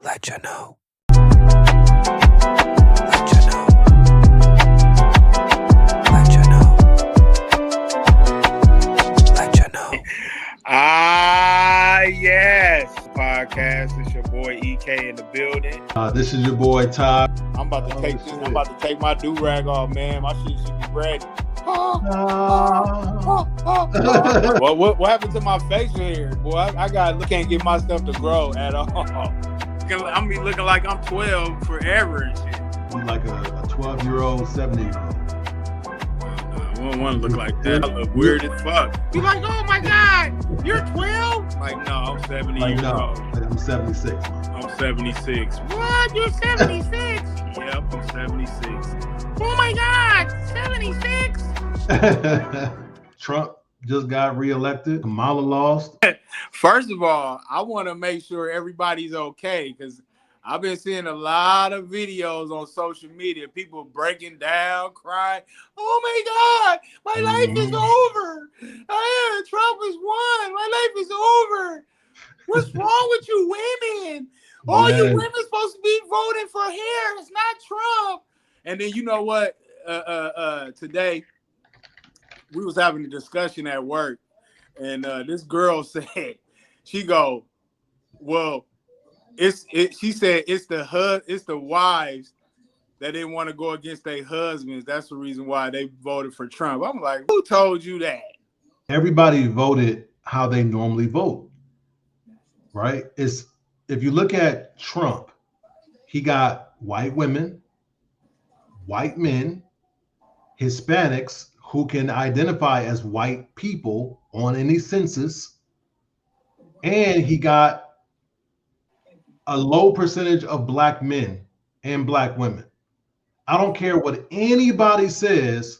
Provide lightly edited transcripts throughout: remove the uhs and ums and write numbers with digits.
Let you know. Let you know. Let you know. Let you know. Yes. Podcast. It's your boy EK in the building. This is your boy Todd. I'm about to take this. I'm about to take my do-rag off, man. My shit should be ready. What happened to my facial hair, boy? I can't get my stuff to grow at all. I'm be looking like I'm 12 forever and shit. You like a 12-year-old, 70-year-old. I don't want to look like that. I look weird as fuck. Be like, oh my God, you're 12? Like, no, I'm 70 years old. I'm 76. I'm 76. What? You're 76? Yep, I'm 76. Oh my God, 76? Trump just got reelected. Kamala lost. First of all, I want to make sure everybody's okay because I've been seeing a lot of videos on social media, people breaking down, crying. Oh my God, my life is over. Trump has won. My life is over. What's wrong with you women? All you women supposed to be voting for hair. It's not Trump. And then you know what? Today we was having a discussion at work, and this girl said, she go, well, she said it's the wives that didn't want to go against their husbands. That's the reason why they voted for Trump. I'm like, who told you that? Everybody voted how they normally vote, right? If you look at Trump, he got white women, white men, Hispanics who can identify as white people on any census, and he got a low percentage of black men and black women. I don't care what anybody says.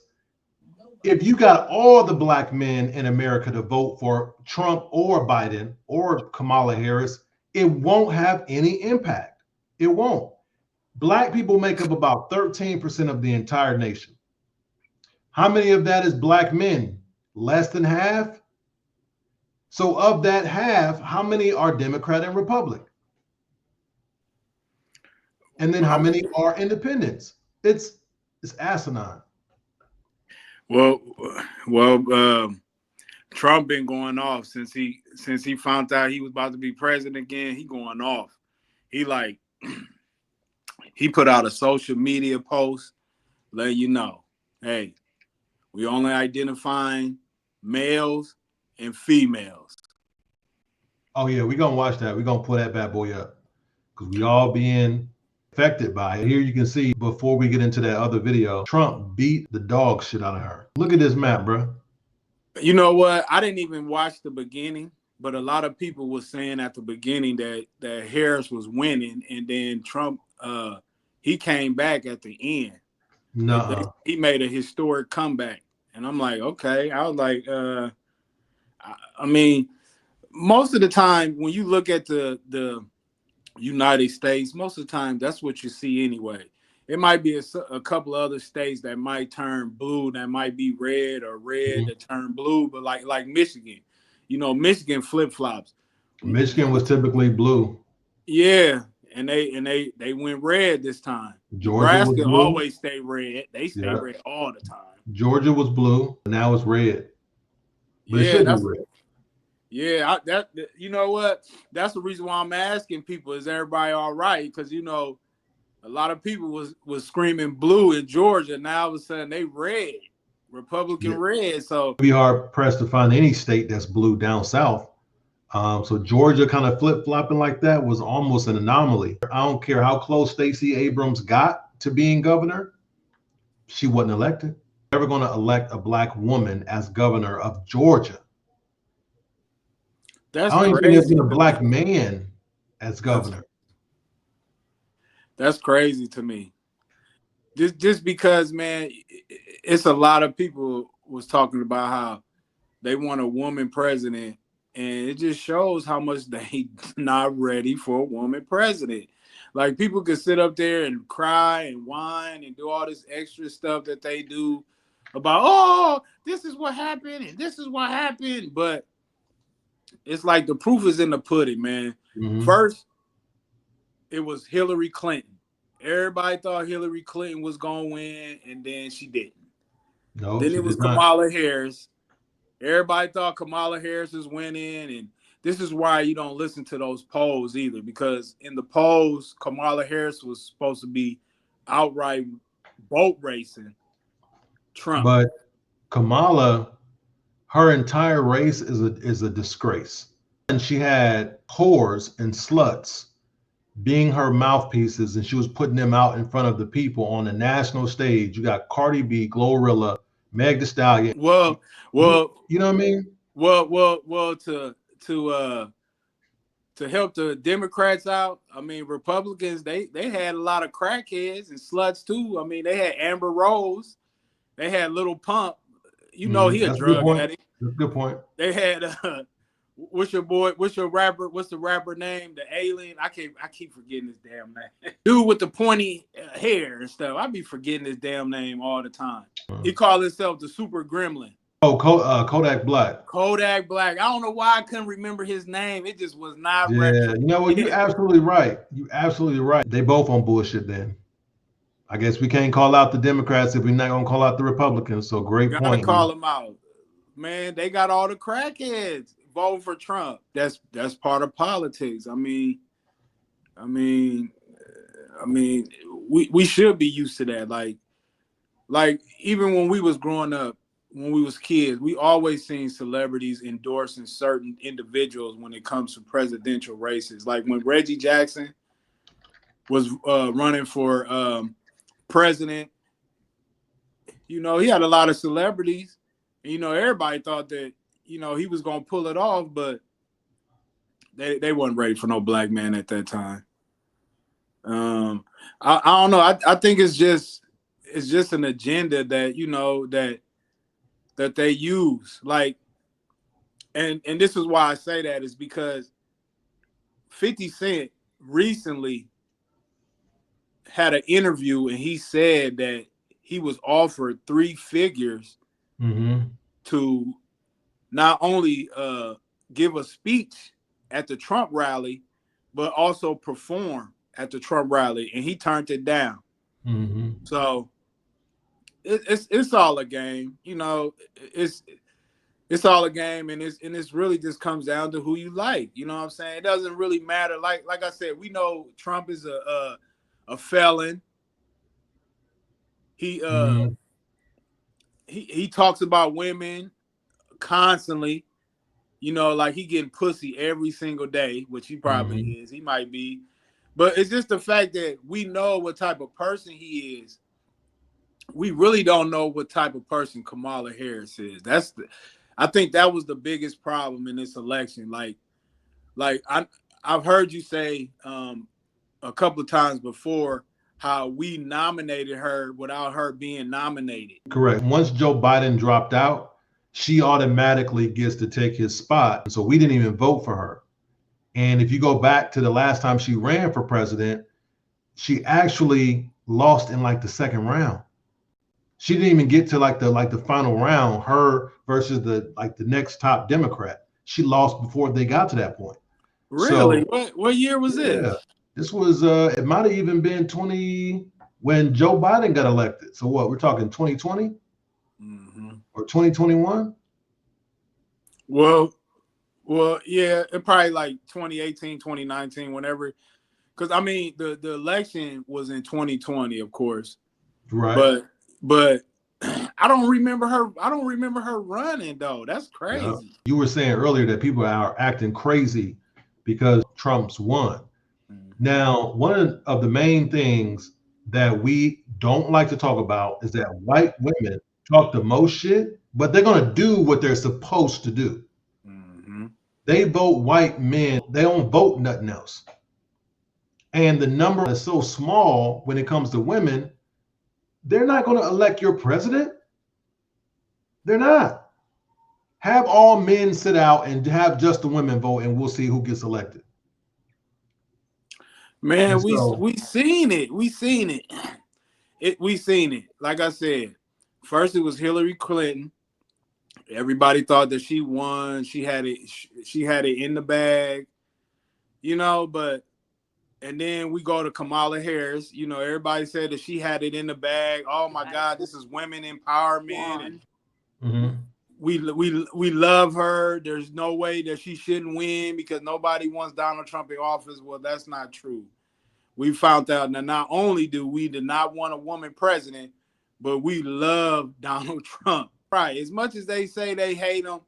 If you got all the black men in America to vote for Trump or Biden or Kamala Harris, it won't have any impact. It won't. Black people make up about 13% of the entire nation. How many of that is black men? Less than half? So of that half, how many are Democrat and Republican? And then how many are independents? It's asinine. Well, Trump been going off since he found out he was about to be president again. He going off. He put out a social media post letting you know, hey, we only identifying males and females. Oh yeah, we're gonna watch that. We're gonna pull that bad boy up because we all being affected by it. Here you can see, before we get into that other video, Trump beat the dog shit out of her. Look at this map, bro. You know what? I didn't even watch the beginning, but a lot of people were saying at the beginning that Harris was winning, and then Trump, he came back at the end. No, he made a historic comeback, and I'm like, okay. I was like, I mean, most of the time when you look at the United States, most of the time that's what you see anyway. It might be a couple of other states that might turn blue, that might be red, or red that turn blue, but like Michigan, Michigan flip-flops. Michigan was typically blue. Yeah, and they went red this time. Georgia Nebraska was blue. always stay red. They stay red all the time. Georgia was blue, now it's red. But it should be red. Yeah, you know what? That's the reason why I'm asking people, is everybody all right? Because a lot of people was screaming blue in Georgia. Now all of a sudden they red, Republican red. So we are pressed to find any state that's blue down south. So Georgia kind of flip-flopping like that was almost an anomaly. I don't care how close Stacey Abrams got to being governor, she wasn't elected. Never going to elect a black woman as governor of Georgia. I don't even think there's been a black man as governor. That's crazy to me. Just because, man, it's a lot of people was talking about how they want a woman president, and it just shows how much they not ready for a woman president. Like, people could sit up there and cry and whine and do all this extra stuff that they do about, oh, this is what happened and this is what happened. But it's like the proof is in the pudding, man. First, it was Hillary Clinton. Everybody thought Hillary Clinton was gonna win, and then she didn't. No, Then she it was did not. Kamala Harris. Everybody thought Kamala Harris was winning, and this is why you don't listen to those polls either, because in the polls, Kamala Harris was supposed to be outright boat racing Trump. But Kamala, her entire race is a disgrace. And she had whores and sluts being her mouthpieces, and she was putting them out in front of the people on the national stage. You got Cardi B, Glorilla, Meg Thee Stallion. Well, well, You know what I mean? well. To help the Democrats out, I mean, Republicans, they had a lot of crackheads and sluts too. I mean, they had Amber Rose, they had Little Pump. You know, he a That's a good drug point. addict. That's a good point. They had what's your rapper? What's the rapper name? The alien? I keep forgetting his damn name. Dude with the pointy hair and stuff. I be forgetting his damn name all the time. He called himself the Super Gremlin. Oh, Kodak Black. Kodak Black. I don't know why I couldn't remember his name. It just was not Yeah, you know what? Yeah. You're absolutely right. You're absolutely right. They both on bullshit then. I guess we can't call out the Democrats if we're not gonna call out the Republicans. So great Gotta point. call them out. Man, they got all the crackheads voting for Trump. That's part of politics. I mean, we should be used to that. Like even when we was growing up, when we was kids, we always seen celebrities endorsing certain individuals when it comes to presidential races. Like when Reggie Jackson was running for president, you know, he had a lot of celebrities. And, you know, everybody thought that, you know, he was going to pull it off, but they wasn't ready for no black man at that time. I don't know. I think it's just an agenda that, you know, that they use. Like, and this is why I say that is because 50 Cent recently had an interview and he said that he was offered 3 figures to not only give a speech at the Trump rally, but also perform at the Trump rally, and he turned it down. So it's all a game, you know. It's all a game, and it's really just comes down to who you like. You know what I'm saying? It doesn't really matter. Like I said, we know Trump is a felon. He talks about women constantly. You know, like he getting pussy every single day, which he probably is. He might be. But it's just the fact that we know what type of person he is. We really don't know what type of person Kamala Harris is. I think that was the biggest problem in this election. Like I've heard you say a couple of times before how we nominated her without her being nominated. Correct. Once Joe Biden dropped out, she automatically gets to take his spot. So we didn't even vote for her. And if you go back to the last time she ran for president, she actually lost in like the second round. She didn't even get to like the final round, her versus the next top Democrat. She lost before they got to that point. Really? So, what year was this? This was it might have even been 20 when Joe Biden got elected. So what, we're talking 2020 or 2021? Well, yeah, it probably like 2018, 2019, whenever. Because I mean, the election was in 2020, of course. Right. But I don't remember her. I don't remember her running though. That's crazy. Yeah. You were saying earlier that people are acting crazy because Trump's won. Now, one of the main things that we don't like to talk about is that white women talk the most shit, but they're going to do what they're supposed to do. They vote white men. They don't vote nothing else. And the number is so small when it comes to women, they're not going to elect your president. They're not. Have all men sit out and have just the women vote, and we'll see who gets elected. Man, we seen it. We seen it. We seen it. Like I said, first it was Hillary Clinton. Everybody thought that she won. She had it. She had it in the bag, you know. But And then we go to Kamala Harris. You know, everybody said that she had it in the bag. Oh my God, this is women empowerment, and Mm-hmm. we love her. There's no way that she shouldn't win because nobody wants Donald Trump in office. Well, that's not true. We found out that not only do we did not want a woman president, but we love Donald Trump. Right. As much as they say they hate him,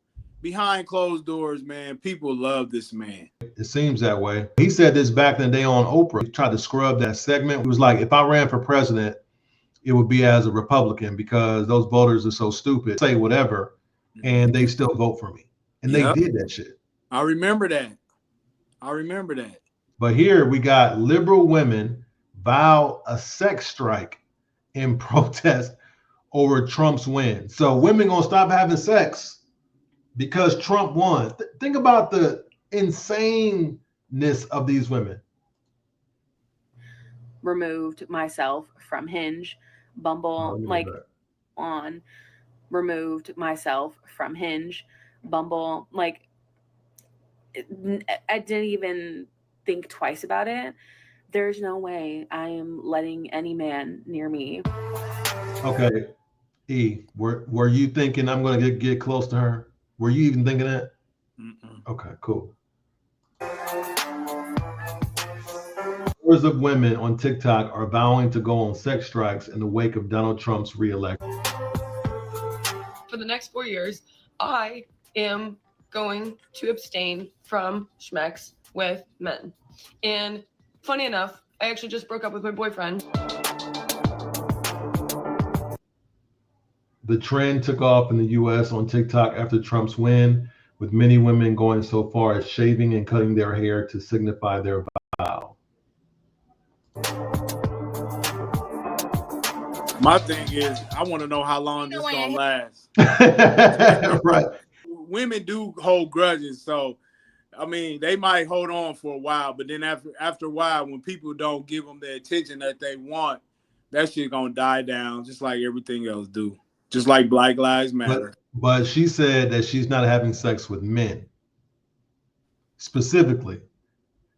behind closed doors, man, people love this man. It seems that way. He said this back in the day on Oprah. He tried to scrub that segment. He was like, if I ran for president, it would be as a Republican because those voters are so stupid. Say whatever, and they still vote for me. And they Yep. did that shit. I remember that. I remember that. But here we got liberal women vow a sex strike in protest over Trump's win. So women gonna stop having sex because Trump won. Think about the insaneness of these women. Removed myself from Hinge, Bumble, removed myself from Hinge, Bumble, I didn't even think twice about it. There's no way I am letting any man near me. Okay, E, were you thinking I'm gonna get close to her? Were you even thinking that? Mm-mm. Okay, cool. Scores of women on TikTok are vowing to go on sex strikes in the wake of Donald Trump's re-election. For the next 4 years, I am going to abstain from schmex with men. And funny enough, I actually just broke up with my boyfriend. The trend took off in the US on TikTok after Trump's win, with many women going so far as shaving and cutting their hair to signify their vow. My thing is, I want to know how long this gonna last. Right. Women do hold grudges, so I mean, they might hold on for a while, but then after a while, when people don't give them the attention that they want, that shit gonna die down, just like everything else do. Just like Black Lives Matter. But she said that she's not having sex with men specifically.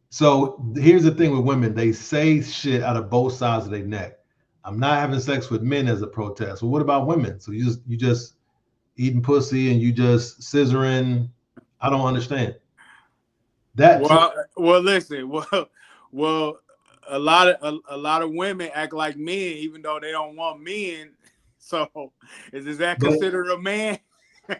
So here's the thing with women: they say shit out of both sides of their neck. I'm not having sex with men as a protest. Well, what about women? So you just eating pussy and you just scissoring. I don't understand that. Well, listen. Well, a lot of women act like men, even though they don't want men. So, is that considered a man?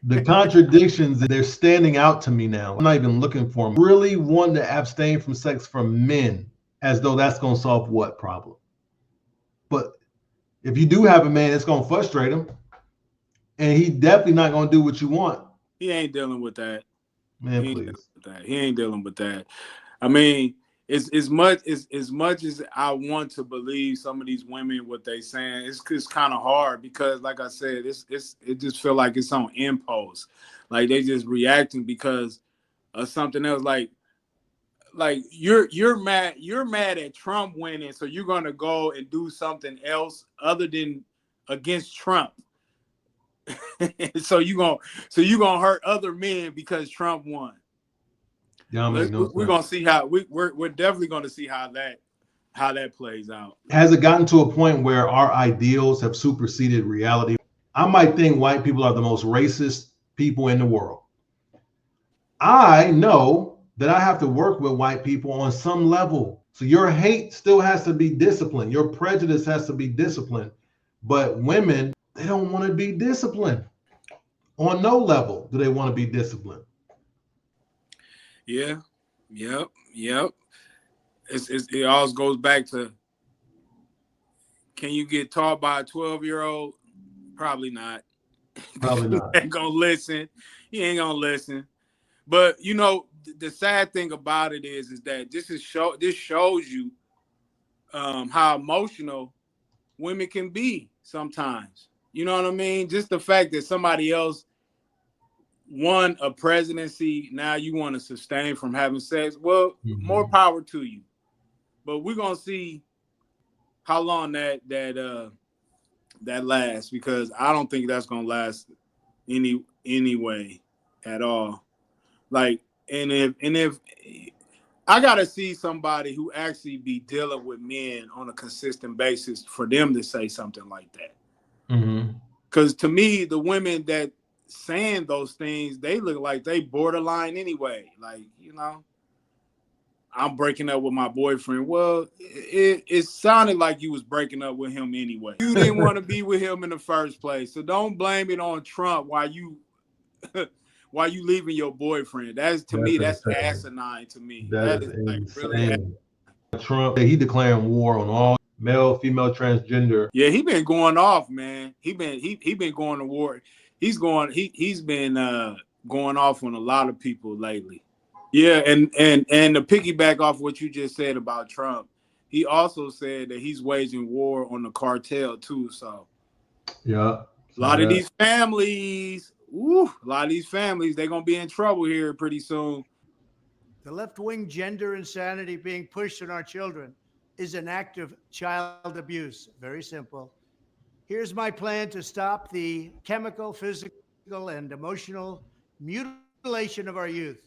The contradictions, they're standing out to me now. I'm not even looking for them. Really want to abstain from sex from men, as though that's going to solve what problem? But if you do have a man, it's going to frustrate him, and he definitely not going to do what you want. He ain't dealing with that. Man, please. He ain't dealing with that. I mean, as much as I want to believe some of these women what they saying, it's kind of hard because, like I said, it just feel like it's on impulse, like they just reacting because of something else. Like you're mad at Trump winning, so you're gonna go and do something else other than against Trump. so you gonna hurt other men because Trump won. We're gonna see how we're definitely gonna see how that plays out. Has it gotten to a point where our ideals have superseded reality? I might think white people are the most racist people in the world. I know that I have to work with white people on some level. So your hate still has to be disciplined. Your prejudice has to be disciplined. But women, they don't want to be disciplined. On no level do they want to be disciplined. Yeah. Yep. It always goes back to, can you get taught by a 12-year-old? Probably not. Probably not. He ain't gonna listen. He ain't gonna listen. But you know, the sad thing about it is that this shows you how emotional women can be sometimes. You know what I mean? Just the fact that somebody else won a presidency, now you want to sustain from having sex. Well, more power to you. But we're gonna see how long that lasts, because I don't think that's gonna last anyway at all. Like, and if I gotta see somebody who actually be dealing with men on a consistent basis for them to say something like that. Mm-hmm. Because to me, the women that saying those things, they look like they borderline anyway. Like, I'm breaking up with my boyfriend. Well, it sounded like you was breaking up with him anyway. You didn't want to be with him in the first place. So don't blame it on Trump while you leaving your boyfriend. That's Insane. asinine to me. That That is is like really insane. Trump, he declaring war on all male, female, transgender. Yeah, he been going off, man. He been going to war. He's been going off on a lot of people lately. Yeah, and to piggyback off what you just said about Trump, he also said that he's waging war on the cartel too. So Yeah. a lot of these families, they're gonna be in trouble here pretty soon. The left-wing gender insanity being pushed on our children is an act of child abuse. Very simple. Here's my plan to stop the chemical, physical, and emotional mutilation of our youth.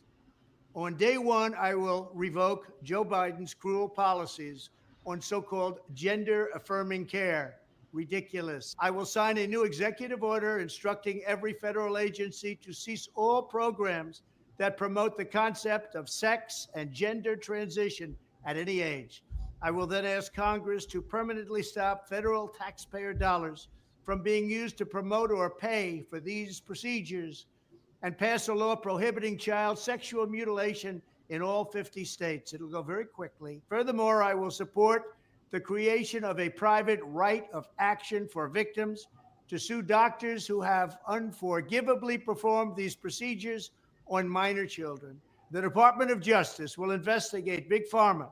On day one, I will revoke Joe Biden's cruel policies on so-called gender-affirming care. Ridiculous. I will sign a new executive order instructing every federal agency to cease all programs that promote the concept of sex and gender transition at any age. I will then ask Congress to permanently stop federal taxpayer dollars from being used to promote or pay for these procedures and pass a law prohibiting child sexual mutilation in all 50 states. It'll go very quickly. Furthermore, I will support the creation of a private right of action for victims to sue doctors who have unforgivably performed these procedures on minor children. The Department of Justice will investigate Big Pharma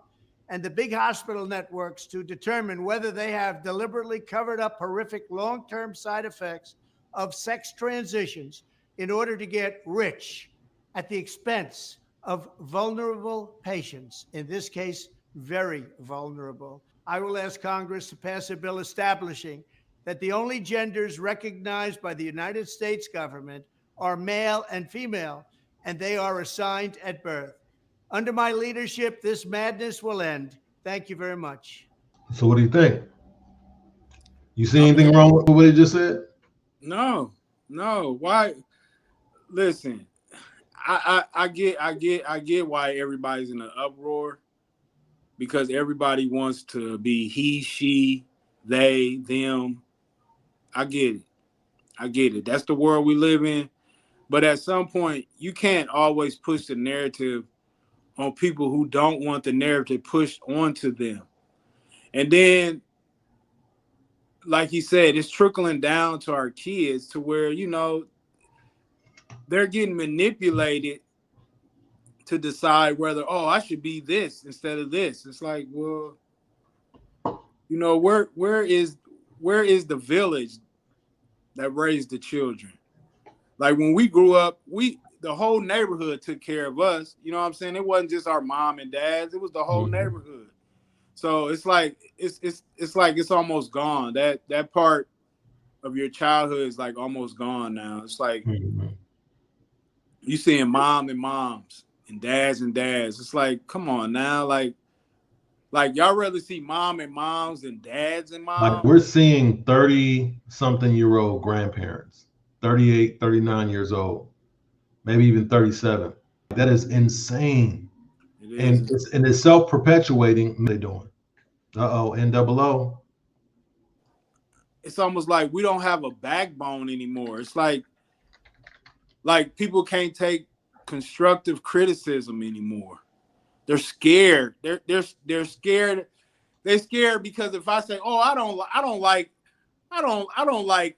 and the big hospital networks to determine whether they have deliberately covered up horrific long-term side effects of sex transitions in order to get rich at the expense of vulnerable patients, in this case, very vulnerable. I will ask Congress to pass a bill establishing that the only genders recognized by the United States government are male and female, and they are assigned at birth. Under my leadership, this madness will end. Thank you very much. So what do you think? You see anything wrong with what he just said? No. Why? Listen, I get why everybody's in an uproar, because everybody wants to be he, she, they, them. I get it. That's the world we live in. But at some point, you can't always push the narrative on people who don't want the narrative pushed onto them. And then, like he said, it's trickling down to our kids to where, they're getting manipulated to decide whether, I should be this instead of this. It's like, well, where is the village that raised the children? Like when we grew up, the whole neighborhood took care of us. You know what I'm saying? It wasn't just our mom and dads; it was the whole neighborhood. So it's like it's almost gone. That part of your childhood is like almost gone now. It's like you seeing mom and moms and dads and dads. It's like, come on now, like y'all rather see mom and moms than dads and moms. Like we're seeing 30-something-year-old grandparents, 38, 39 years old, maybe even 37. That is insane. And it's self-perpetuating. What are they doing? NOO. It's almost like we don't have a backbone anymore. It's like people can't take constructive criticism anymore. They're scared. They're scared. They're scared because if I say, I don't like 00. I don't like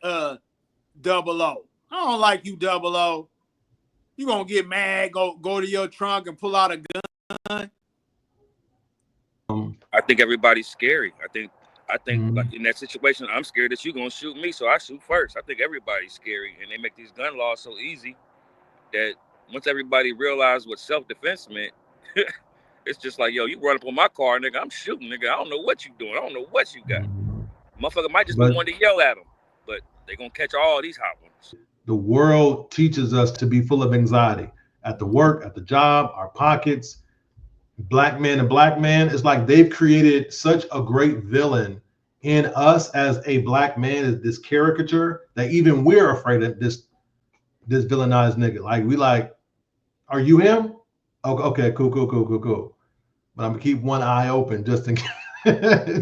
you 00. You gonna get mad, go to your trunk and pull out a gun. I think everybody's scary. I think like in that situation, I'm scared that you're gonna shoot me, so I shoot first. I think everybody's scary, and they make these gun laws so easy that once everybody realizes what self-defense meant, it's just like, yo, you run up on my car, nigga, I'm shooting, nigga. I don't know what you doing. I don't know what you got. Motherfucker might just be one to yell at them, but they gonna catch all these hot ones. The world teaches us to be full of anxiety at the work, at the job, our pockets. black man and black man. It's like they've created such a great villain in us as a black man, is this caricature, that even we're afraid of this villainized nigga. Like we like, are you him? Okay, cool. But I'm gonna keep one eye open just in case.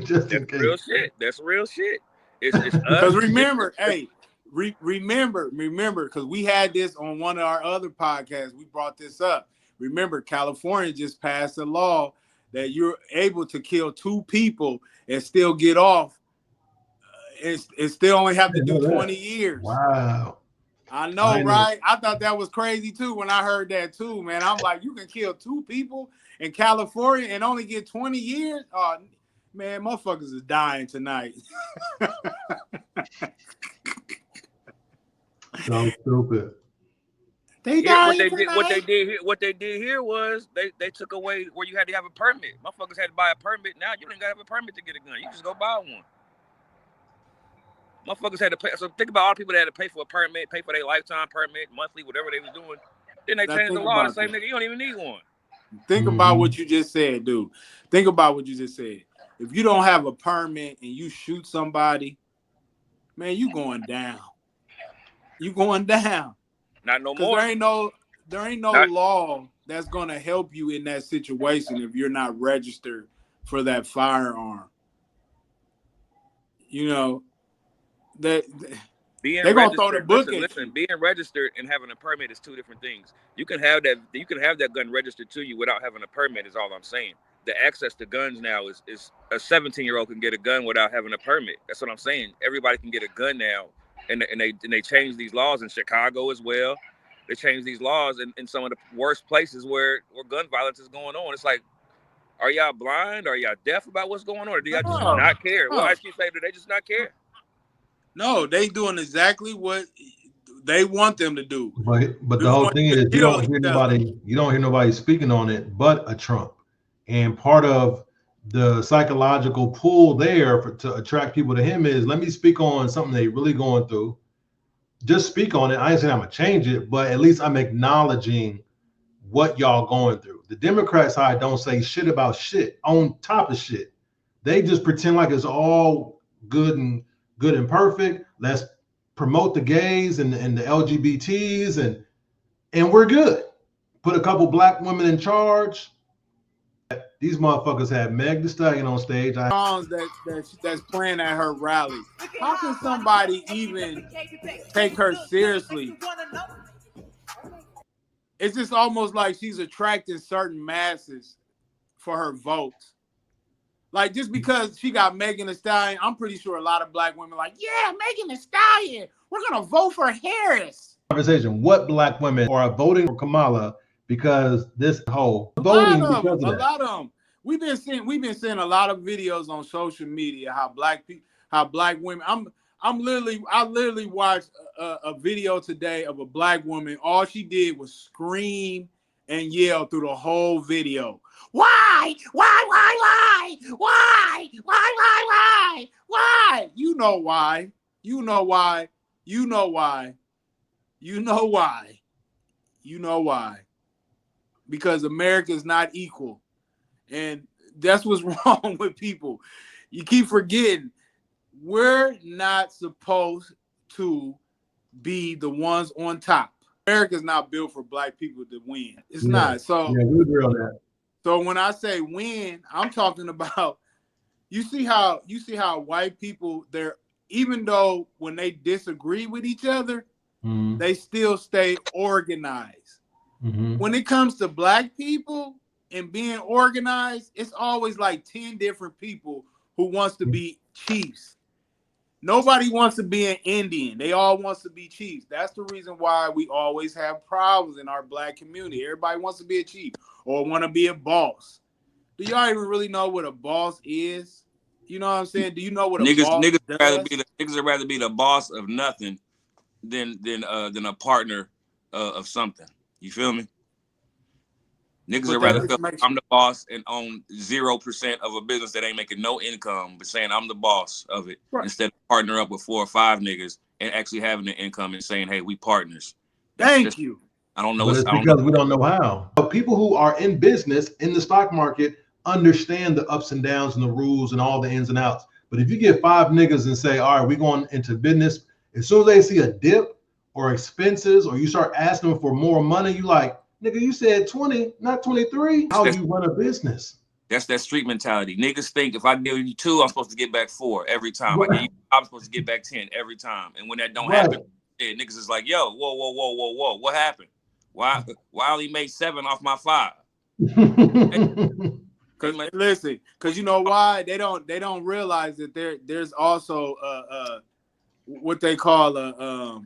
Just in That's case. real shit. That's real shit. It's us. Because remember, hey, remember, because we had this on one of our other podcasts. We brought this up. Remember, California just passed a law that you're able to kill 2 people and still get off, and still only have to do 20 years. Wow. I know, right? I thought that was crazy too when I heard that too, man. I'm like, you can kill 2 people in California and only get 20 years? Oh, man, motherfuckers is dying tonight. So stupid. What they did here was they took away where you had to have a permit. Motherfuckers had to buy a permit. Now you don't gotta have a permit to get a gun. You just go buy one. Motherfuckers had to pay. So think about all the people that had to pay for a permit, pay for their lifetime permit, monthly, whatever they was doing. Then they changed the law to say, nigga, you don't even need one. Think about what you just said, dude. Think about what you just said. If you don't have a permit and you shoot somebody, man, you going down. You going down. Not no more. There ain't no law that's gonna help you in that situation if you're not registered for that firearm. You know, they're gonna throw the book at you. Listen, being registered and having a permit is 2 different things. You can have that gun registered to you without having a permit, is all I'm saying. The access to guns now is a 17-year-old can get a gun without having a permit. That's what I'm saying. Everybody can get a gun now, and they changed these laws in Chicago as well. They changed these laws in some of the worst places where gun violence is going on. It's like, are y'all blind? Are y'all deaf about what's going on? Or do y'all just not care? Well, I keep saying, do they just not care? No, they doing exactly what they want them to do. But the whole thing is you don't hear nobody speaking on it but a Trump. And part of the psychological pull there to attract people to him is, let me speak on something they really going through. Just speak on it. I ain't saying I'm gonna change it, but at least I'm acknowledging what y'all going through. The Democrat side don't say shit about shit on top of shit. They just pretend like it's all good and perfect. Let's promote the gays and the LGBTs and we're good. Put a couple black women in charge. These motherfuckers had Meg Thee Stallion on stage. Songs that's playing at her rally. How can somebody even take her seriously? It's just almost like she's attracting certain masses for her votes. Like, just because she got Megan Thee Stallion, I'm pretty sure a lot of black women are like, yeah, Megan Thee Stallion, we're gonna vote for Harris. Conversation. What black women are voting for Kamala because this whole voting because of that? A lot of them. We've been seeing a lot of videos on social media how black women. I literally watched a video today of a black woman. All she did was scream and yell through the whole video. Why? You know why. You know why. You know why. You know why. You know why. Because America is not equal. And that's what's wrong with people. You keep forgetting. We're not supposed to be the ones on top. America's not built for black people to win. It's not. So yeah, we agree on that. So when I say win, I'm talking about you see how white people, they're, even though when they disagree with each other, they still stay organized. When it comes to black people and being organized, it's always like 10 different people who wants to be chiefs. Nobody wants to be an Indian. They all wants to be chiefs. That's the reason why we always have problems in our black community. Everybody wants to be a chief or want to be a boss. Do y'all even really know what a boss is? You know what I'm saying? Do you know what a boss does? Niggas would rather be the boss of nothing than a partner of something. You feel me? Niggas would rather feel like I'm the boss and own 0% of a business that ain't making no income, but saying I'm the boss of it, instead of partner up with 4 or 5 niggas and actually having the income and saying, hey, we partners. Thank you. I don't know. But it's I don't know. because we don't know how. People who are in business in the stock market understand the ups and downs and the rules and all the ins and outs. But if you get 5 niggas and say, all right, we're going into business, as soon as they see a dip or expenses, or you start asking them for more money, you like, nigga, you said 20, not 23. How you run a business. That's that street mentality. Niggas think if I give you 2, I'm supposed to get back 4 every time. Right. I give you 5, I'm supposed to get back 10 every time. And when that don't Right. happen, niggas is like, yo, whoa. What happened? Why I only made 7 off my 5? Cause listen, cause you know why they don't realize that there's also what they call a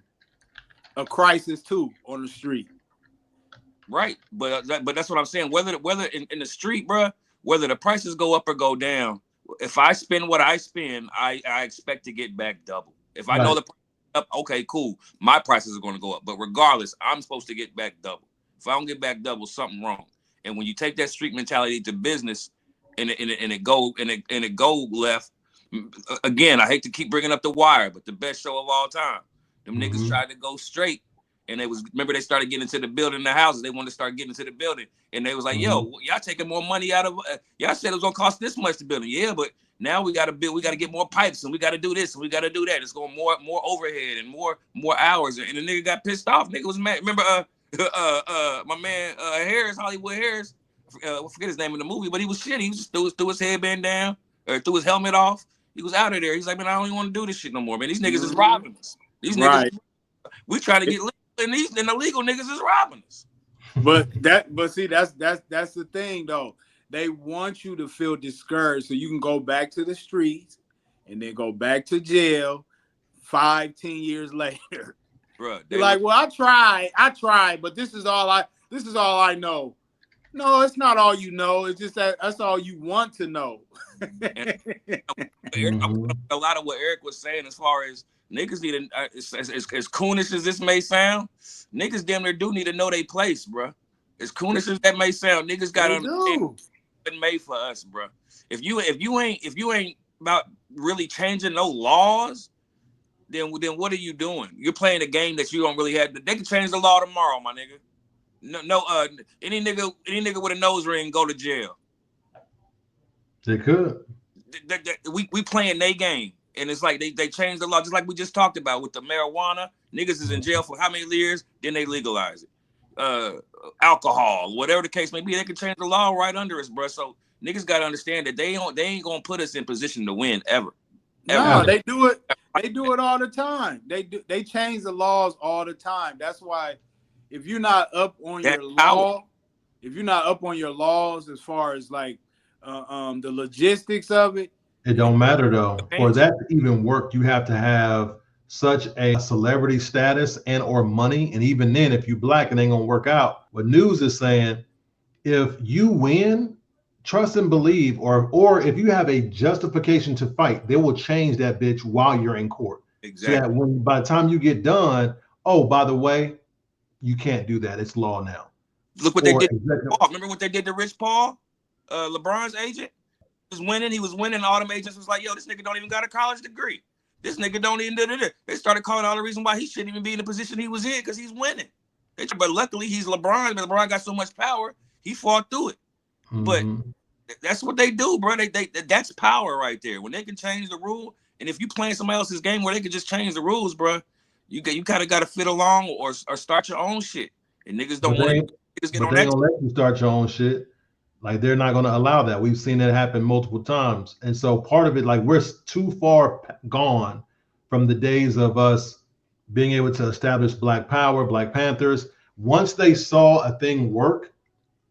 crisis too on the street. Right, but that's what I'm saying. Whether in the street, bro, whether the prices go up or go down, if I spend what I spend, I expect to get back double. If I know the price is up, okay, cool, my prices are going to go up. But regardless, I'm supposed to get back double. If I don't get back double, something wrong. And when you take that street mentality to business, and it go left, again, I hate to keep bringing up The Wire, but the best show of all time. Them niggas tried to go straight. And they started getting into the building, the houses. They wanted to start getting into the building. And they was like, yo, y'all taking more money out of, y'all said it was going to cost this much to build. Yeah, but now we got to build, we got to get more pipes and we got to do this and we got to do that. It's going more overhead and more hours. And the nigga got pissed off. Nigga was mad. Remember, my man, Harris, Hollywood Harris, I forget his name in the movie, but he was shit. He just threw his headband down or threw his helmet off. He was out of there. He's like, man, I don't even want to do this shit no more, man. These niggas is robbing us. These niggas, we try to get legal. And these illegal niggas is robbing us. But see, that's the thing though. They want you to feel discouraged so you can go back to the streets and then go back to jail 5-10 years later. Bruh, you're like, well, I tried, but this is all I know. No, it's not all you know. It's just that's all you want to know. A lot of what Eric was saying as far as niggas need to, as coonish as this may sound, niggas damn near do need to know their place, bro. As coonish as that may sound, niggas got to understand it's been made for us, bro. If you ain't about really changing no laws, then what are you doing? You're playing a game that you don't really have. They can change the law tomorrow, my nigga. No, any nigga with a nose ring go to jail. They could. We playing their game. And it's like they changed the law, just like we just talked about with the marijuana. Niggas is in jail for how many years? Then they legalize it. Alcohol, whatever the case may be, they can change the law right under us, bro. So niggas got to understand that they ain't gonna put us in position to win ever. No, they do it. They do it all the time. They change the laws all the time. That's why if you're not up on your law, if you're not up on your laws as far as like the logistics of it. It don't matter though. For that to even work, you have to have such a celebrity status and or money. And even then, if you black, it ain't gonna work out. What news is saying, if you win, trust and believe, or if you have a justification to fight, they will change that bitch while you're in court. Exactly. So that when by the time you get done, oh, by the way, you can't do that. It's law now. Look what they did. Paul. Remember what they did to Rich Paul, LeBron's agent? He was winning. All them agents was like, yo, this nigga don't even got a college degree. This nigga don't even do it. They started calling all the reason why he shouldn't even be in the position he was in because he's winning. But luckily he's LeBron. But LeBron got so much power, he fought through it. But that's what they do, bro. That's power right there. When they can change the rule, and if you playing somebody else's game where they can just change the rules, bro, you kind of got to fit along or start your own shit. And niggas don't want to get on that. They don't let you start your own shit. Like they're not going to allow that. We've seen that happen multiple times. And so part of it, like we're too far gone from the days of us being able to establish Black Power, Black Panthers. Once they saw a thing work,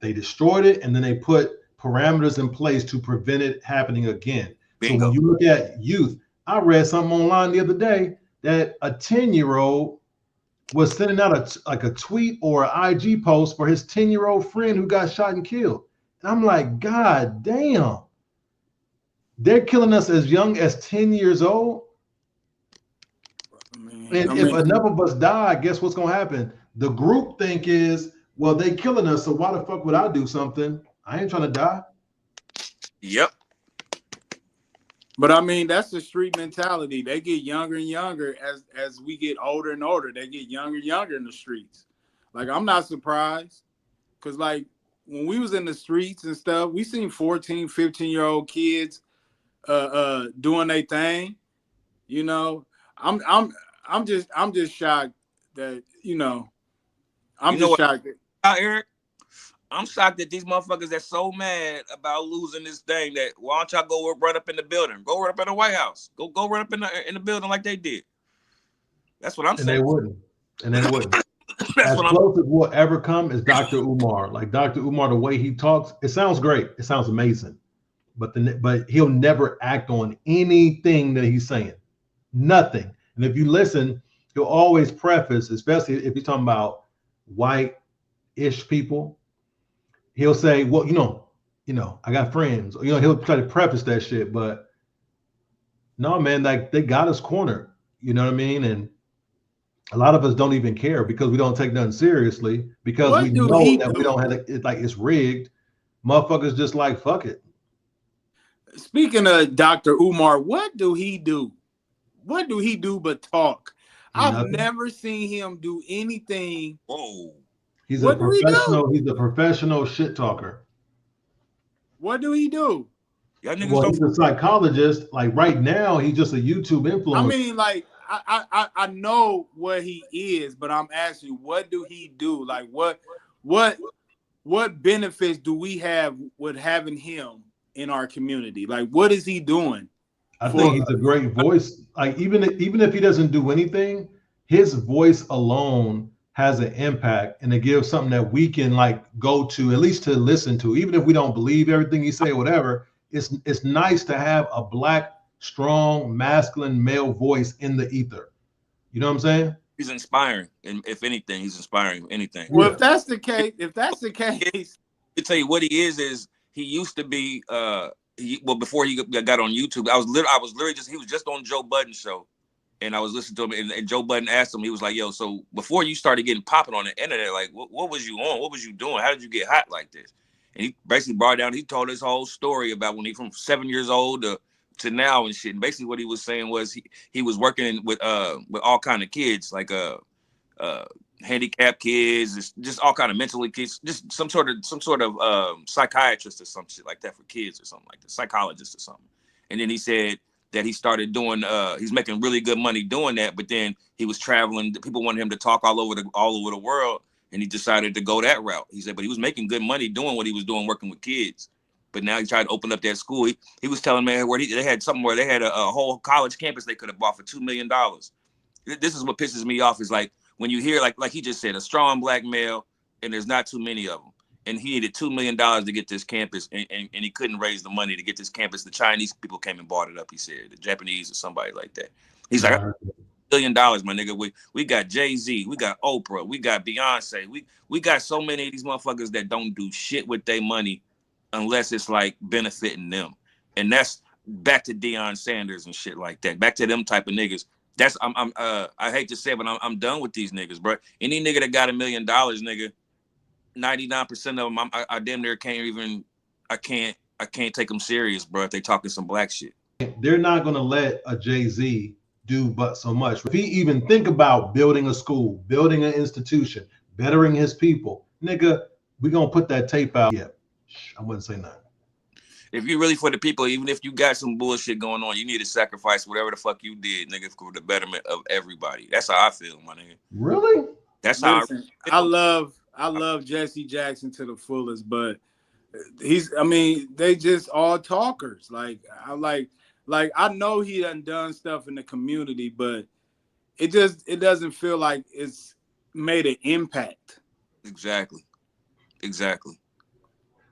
they destroyed it. And then they put parameters in place to prevent it happening again. Bingo. So when you look at youth, I read something online the other day that a 10-year-old was sending out a tweet or an IG post for his 10-year-old friend who got shot and killed. I'm like, God damn. They're killing us as young as 10 years old. If enough of us die, guess what's going to happen? The group think is, well, they killing us, so why the fuck would I do something? I ain't trying to die. Yep. But I mean, that's the street mentality. They get younger and younger as we get older and older. They get younger and younger in the streets. Like, I'm not surprised. Because, like, when we was in the streets and stuff, we seen 14, 15-year-old kids doing their thing. You know, I'm just shocked that, I'm You know just what, shocked. Eric? I'm shocked that these motherfuckers that's so mad about losing this thing that why don't y'all go run up in the building? Go run up in the White House. Go run up in the building like they did. That's what I'm And they saying. wouldn't. And they wouldn't. That's As what I'm close as we'll ever come is Dr. Umar. Like Dr. Umar, the way he talks, it sounds great. It sounds amazing. But he'll never act on anything that he's saying. Nothing. And if you listen, he'll always preface, especially if you're talking about white-ish people, he'll say, well, I got friends. He'll try to preface that shit, but no, man, like they got us cornered. You know what I mean? And a lot of us don't even care because we don't take nothing seriously because we What do know he that we do? don't have it, like it's rigged. Motherfuckers just like fuck it. Speaking of Dr. Umar, what do he do? What do he do but talk? I've Nothing. never seen him do anything. whoa. He's What do he do? He's a professional shit talker. What do he do? Y'all niggas Well, don't he's a psychologist. Like right now, he's just a YouTube I influencer. mean, like, I know what he is, but I'm asking you, what do he do? Like, what benefits do we have with having him in our community? Like, what is he doing? I think he's a great voice. Like even if he doesn't do anything, his voice alone has an impact, and it gives something that we can like go to at least to listen to, even if we don't believe everything he say or whatever. It's nice to have a black, strong, masculine male voice in the ether. You know what I'm saying? he's inspiring. And if anything, he's inspiring anything. Well, Yeah. if that's the case, To tell you what he is he used to be before he got on YouTube, I was literally just he was just on Joe Budden's show, and I was listening to him, and Joe Budden asked him, he was like, yo, so before you started getting popping on the internet, like what was you on? What was you doing? How did you get hot like this? And he basically he told his whole story about when he from 7 years old to now and shit. And basically what he was saying was he was working with all kind of kids, like handicapped kids, just all kind of mentally kids, just some sort of psychiatrist or some shit like that for kids or something like that, psychologist or something. And then he said that he started doing he's making really good money doing that, but then he was traveling, people wanted him to talk all over the world, and he decided to go that route. He said, but he was making good money doing what he was doing, working with kids. But now he tried to open up that school. He was telling me where they had something where they had a whole college campus they could have bought for $2 million. This is what pisses me off, is like when you hear like he just said, a strong black male, and there's not too many of them, and he needed $2 million to get this campus, and he couldn't raise the money to get this campus. The Chinese people came and bought it up, he said, the Japanese or somebody like that. He's like, $1 billion, my nigga. We got Jay-Z, we got Oprah, we got Beyonce, we got so many of these motherfuckers that don't do shit with their money unless it's like benefiting them. And that's back to Deion Sanders and shit like that, back to them type of niggas. That's I hate to say it, but I'm done with these niggas, bro. Any nigga that got $1 million, nigga, 99% of them, I damn near I can't take them serious, bro. If they talking some black shit, They're not gonna let a Jay-Z do but so much. If he even think about building a school, building an institution, bettering his people, nigga, we gonna put that tape out. Yeah, I wouldn't say nothing. If you're really for the people, even if you got some bullshit going on, you need to sacrifice whatever the fuck you did, nigga, for the betterment of everybody. That's how I feel, my nigga. Really? That's listen, how I love Jesse Jackson to the fullest, but they just all talkers. Like I know he done stuff in the community, but it doesn't feel like it's made an impact. Exactly.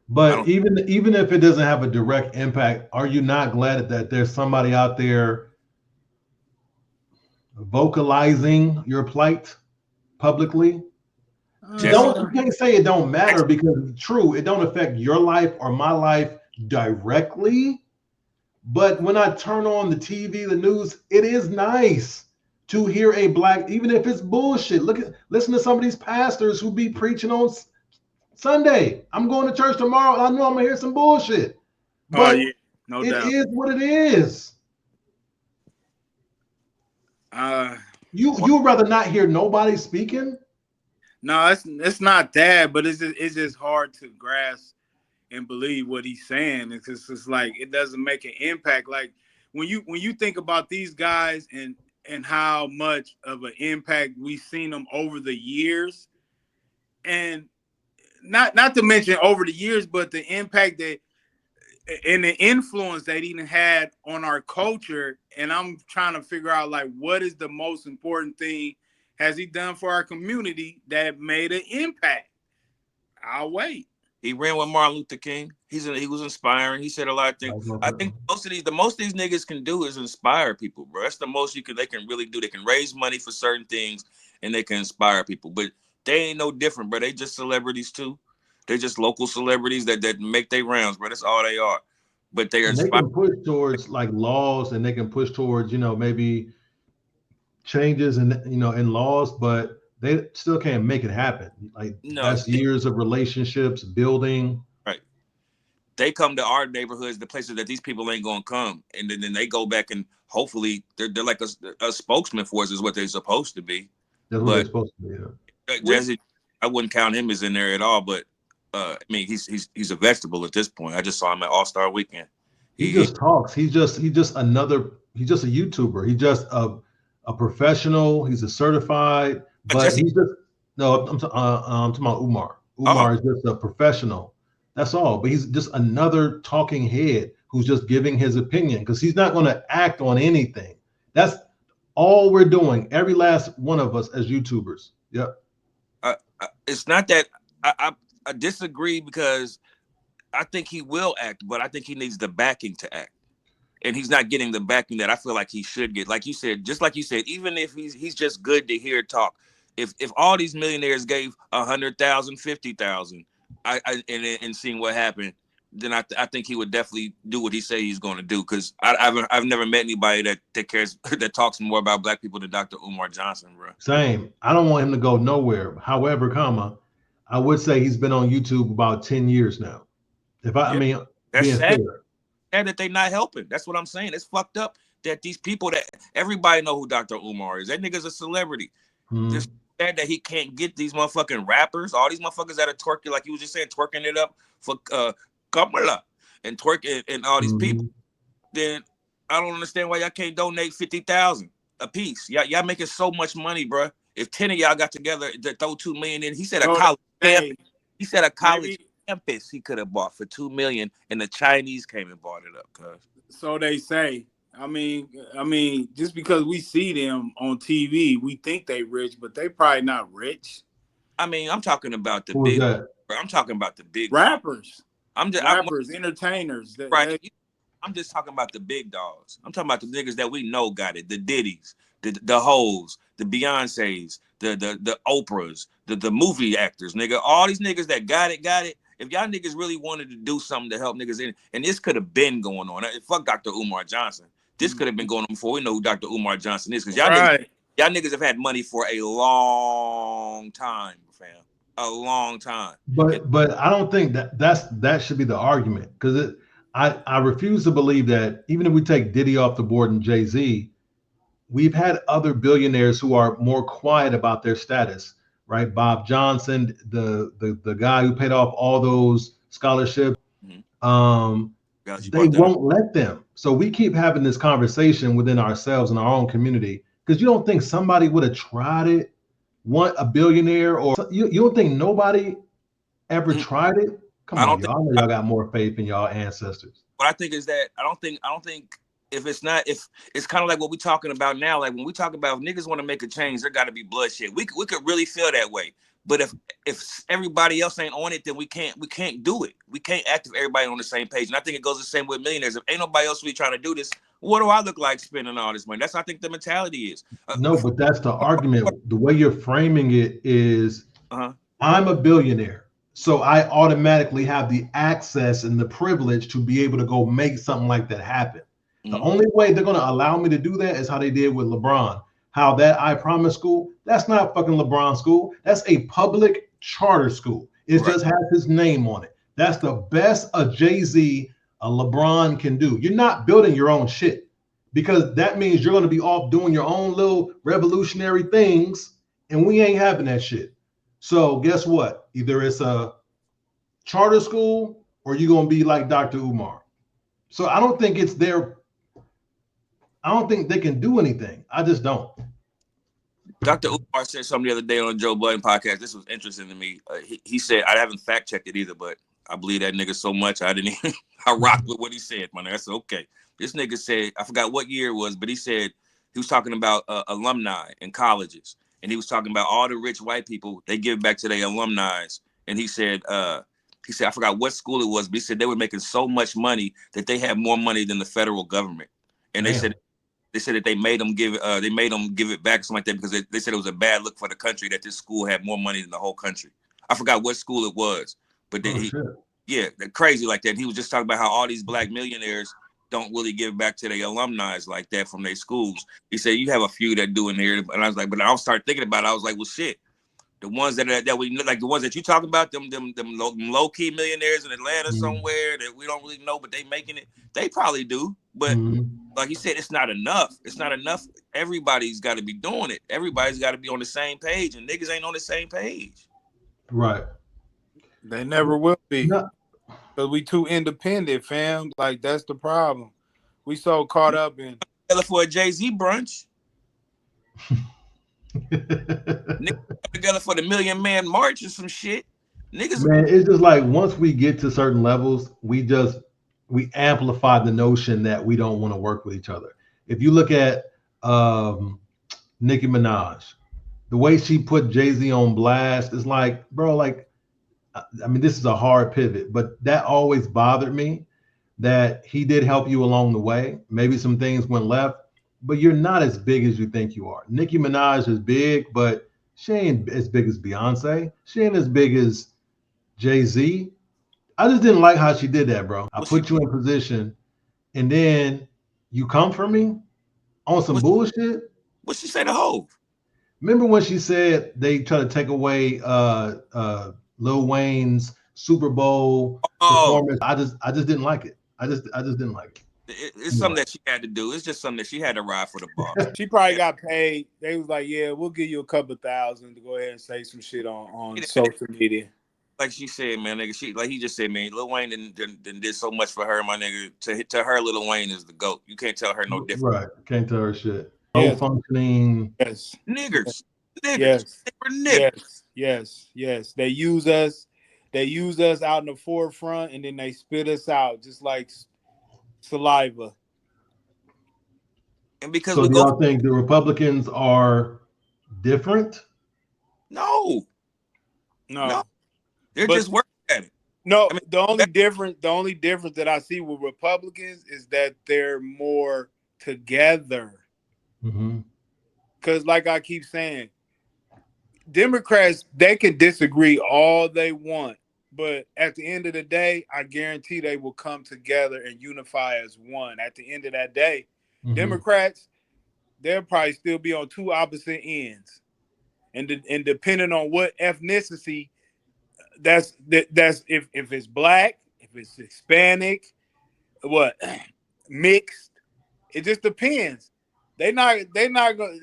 But even if it doesn't have a direct impact, are you not glad that there's somebody out there vocalizing your plight publicly? You can't say it don't matter, because true, it don't affect your life or my life directly. But when I turn on the TV, the news, it is nice to hear a black, even if it's bullshit. Listen to some of these pastors who be preaching on Sunday. I'm going to church tomorrow. I know I'm gonna hear some bullshit, but no doubt. It is what it is. You would rather not hear nobody speaking? No, it's not that, but it's just hard to grasp and believe what he's saying. It's just like it doesn't make an impact. Like when you think about these guys and how much of an impact we've seen them over the years, and not to mention over the years, but the impact that and the influence that even had on our culture. And I'm trying to figure out like what is the most important thing has he done for our community that made an impact? I'll wait. He ran with Martin Luther King. He was inspiring. He said a lot of things. I think the most these niggas can do is inspire people, bro. That's the most they can really do. They can raise money for certain things and they can inspire people. But they ain't no different, bro. They just celebrities too. They're just local celebrities that make their rounds, bro. That's all they are. But they are and they can push towards like laws, and they can push towards, maybe changes in laws, but they still can't make it happen. Like that's years of relationships building. Right. They come to our neighborhoods, the places that these people ain't gonna come, and then they go back and hopefully they're like a spokesman for us is what they're supposed to be. That's what they're supposed to be. Yeah. Jesse, I wouldn't count him as in there at all, but I mean he's a vegetable at this point. I just saw him at All-Star Weekend. He just talks. He's just a YouTuber. He's just a professional. He's a certified, but he's just I'm talking about Umar. Umar is just a professional. That's all. But he's just another talking head who's just giving his opinion because he's not going to act on anything. That's all we're doing. Every last one of us as YouTubers. Yep. It's not that I disagree because I think he will act, but I think he needs the backing to act. And he's not getting the backing that I feel like he should get. Like you said, even if he's just good to hear talk. If all these millionaires gave 100,000, 50,000, and seeing what happened, then I think he would definitely do what he say he's going to do. Because I've never met anybody that cares that talks more about black people than Dr. Umar Johnson, bro. Same. I don't want him to go nowhere. However, I would say he's been on YouTube about 10 years now. I mean, that's sad. Sad that they not helping. That's what I'm saying. It's fucked up that these people that everybody know who Dr. Umar is. That nigga's a celebrity. It's sad that he can't get these motherfucking rappers, all these motherfuckers that are twerking, like you was just saying, twerking it up for Kamala and twerking and all these people. Then I don't understand why y'all can't donate 50,000 a piece. Y'all making so much money, bro. If 10 of y'all got together to throw $2 million in, he said a college campus. He said a college campus he could have bought for $2 million, and the Chinese came and bought it up. Cuz. So they say. I mean, just because we see them on TV, we think they rich, but they probably not rich. I mean, I'm talking about the big. I'm talking about the big rappers. Rappers, entertainers. Right. I'm just talking about the big dogs. I'm talking about the niggas that we know got it. The Diddy's, the Hoes, the Beyoncé's, the Oprahs, the movie actors, nigga. All these niggas that got it. If y'all niggas really wanted to do something to help niggas in, and this could have been going on. Fuck Dr. Umar Johnson. This could have been going on before we know who Dr. Umar Johnson is. Because y'all niggas have had money for a long time, fam. A long time. But I don't think that should be the argument. Because I refuse to believe that even if we take Diddy off the board and Jay-Z, we've had other billionaires who are more quiet about their status, right? Bob Johnson, the guy who paid off all those scholarships, they won't let them. So we keep having this conversation within ourselves in our own community because you don't think somebody would have tried it, want a billionaire, or you don't think nobody ever tried it? Come on, y'all. I know y'all got more faith in y'all ancestors. What I think is that I don't think if it's kind of like what we're talking about now. Like when we talk about if niggas want to make a change, there got to be bloodshed. We could really feel that way. But if everybody else ain't on it, then we can't do it. We can't act if everybody on the same page. And I think it goes the same with millionaires. If ain't nobody else really trying to do this, what do I look like spending all this money? That's what I think the mentality is. No, but that's the argument. The way you're framing it is, I'm a billionaire, so I automatically have the access and the privilege to be able to go make something like that happen. The only way they're going to allow me to do that is how they did with LeBron. How that I Promise school, that's not fucking LeBron school. That's a public charter school. It just has his name on it. That's the best a Jay-Z, a LeBron can do. You're not building your own shit because that means you're going to be off doing your own little revolutionary things, and we ain't having that shit. So guess what? Either it's a charter school or you're gonna be like Dr. Umar. So I don't think it's their. I don't think they can do anything. I just don't. Dr. Umar said something the other day on Joe Budden podcast. This was interesting to me. He said, I haven't fact checked it either, but I believe that nigga so much I didn't even, I rocked with what he said, man. I said, okay. This nigga said, I forgot what year it was, but he said, he was talking about alumni in colleges. And he was talking about all the rich white people, they give back to their alumni. And he said, I forgot what school it was, but he said they were making so much money that they had more money than the federal government. And Damn. they said that they made them give it back or something like that because they said it was a bad look for the country that this school had more money than the whole country. I forgot what school it was, but they're crazy like that. He was just talking about how all these black millionaires don't really give back to their alumni like that from their schools. He said you have a few that do in here, and I was like, but I started thinking about it. I was like, well, shit. The ones that we like, the ones that you talk about, them low key millionaires in Atlanta somewhere that we don't really know, but they making it. They probably do, but like he said, it's not enough. It's not enough. Everybody's got to be doing it. Everybody's got to be on the same page, and niggas ain't on the same page. Right. They never will be. No. Because we too independent, fam. Like, that's the problem. We so caught up in For a Jay-Z brunch. Niggas together for the Million Man March or some shit. Niggas, man, it's just like once we get to certain levels, we amplify the notion that we don't want to work with each other. If you look at Nicki Minaj, the way she put Jay-Z on blast is like, bro, like, I mean, this is a hard pivot, but that always bothered me that he did help you along the way. Maybe some things went left, but you're not as big as you think you are. Nicki Minaj is big, but she ain't as big as Beyonce. She ain't as big as Jay-Z. I just didn't like how she did that, bro. I put you in position, and then you come for me on some bullshit. What'd she say to Hov? Remember when she said they try to take away Lil Wayne's Super Bowl performance? I just didn't like it. I just didn't like it. It's something that she had to do. It's just something that she had to ride for the boss. She probably got paid. They was like, yeah, we'll give you a couple $1,000 to go ahead and say some shit on social media. Like she said, man, nigga, like he just said, man, Lil Wayne did so much for her, my nigga. To her, Lil Wayne is the GOAT. You can't tell her no different. Right. Can't tell her shit. Yes. No functioning. Yes. Niggers. Yes. Niggers. Yes. They use us out in the forefront, and then they spit us out just like saliva. And because so do y'all think the Republicans are different? No. They're just working at it. No, I mean, the only difference that I see with Republicans is that they're more together. Because like I keep saying, Democrats, they can disagree all they want, but at the end of the day, I guarantee they will come together and unify as one. At the end of that day, Democrats, they'll probably still be on two opposite ends. And depending on what ethnicity, that's if it's black, if it's Hispanic, what mixed, it just depends. They're not going.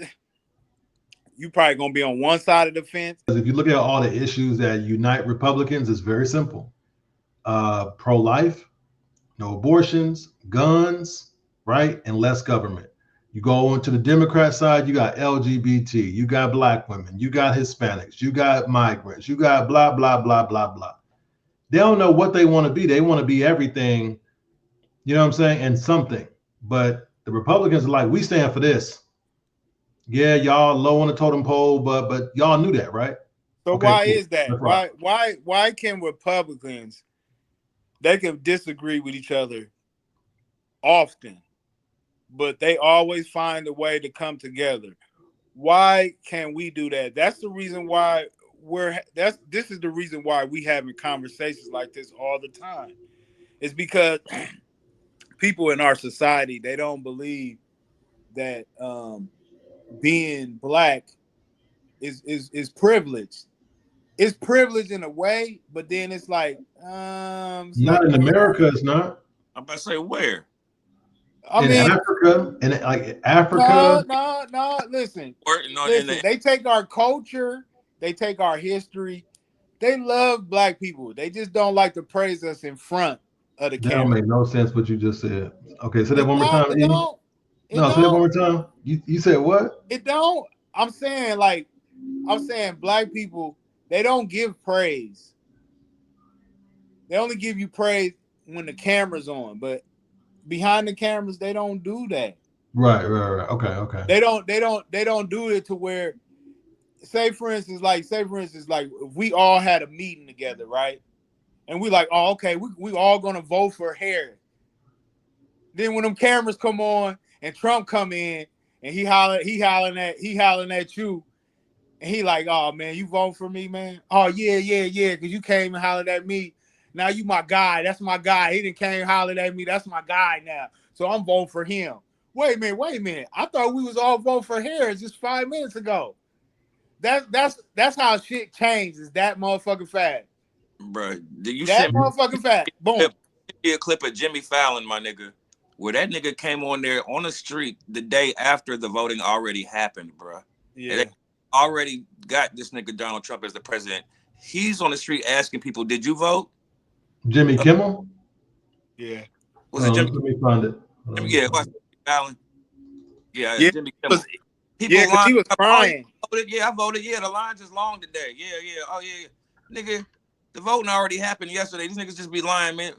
You probably gonna be on one side of the fence. If you look at all the issues that unite Republicans, it's very simple: pro-life, no abortions, guns, right, and less government. You go into the Democrat side, you got LGBT, you got black women, you got Hispanics, you got migrants, you got blah, blah, blah, blah, blah. They don't know what they want to be. They want to be everything, you know what I'm saying, and something. But the Republicans are like, we stand for this. Yeah, y'all low on the totem pole, but y'all knew that, right? So okay, why is that? Why can Republicans, they can disagree with each other often, but they always find a way to come together? Why can't we do that? That's the reason why this is the reason why we having conversations like this all the time. It's because people in our society, they don't believe that being black is privileged. It's privileged in a way, but then it's like not in America. It's not. I'm about to say where. I mean, Africa, No. Listen. They take our culture They take our history. They love black people. They just don't like to praise us in front of the That don't camera. make no sense what you just said. Okay, say that It one more don't. time, It E. don't. It No, say that one don't. more time. You said what? It don't. I'm saying black people, they don't give praise. They only give you praise when the camera's on, but behind the cameras, they don't do that. Right. Okay. They don't do it to where, say for instance, like if we all had a meeting together, right? And we like, oh, okay, we all gonna vote for Harris. Then when them cameras come on and Trump come in and he hollering at you, and he like, oh man, you vote for me, man? Oh yeah, because you came and hollered at me. Now you my guy. That's my guy. He didn't came and hollered at me. That's my guy now. So I'm voting for him. Wait a minute. I thought we was all voting for Harris just 5 minutes ago. That's how shit changes that motherfucking fast. Bro, you That sent me motherfucking fast. Boom. a clip of Jimmy Fallon, my nigga, where that nigga came on there on the street the day after the voting already happened, bro. Yeah. And they already got this nigga Donald Trump as the president. He's on the street asking people, "Did you vote?" Jimmy Kimmel? Yeah. Was it Jimmy? Let me find it. Yeah, it was Fallon. Yeah, Yeah. Jimmy Kimmel. Yeah, because he was crying. I voted. Yeah, the line just long today. Yeah. Oh yeah. Nigga, the voting already happened yesterday. These niggas just be lying, man.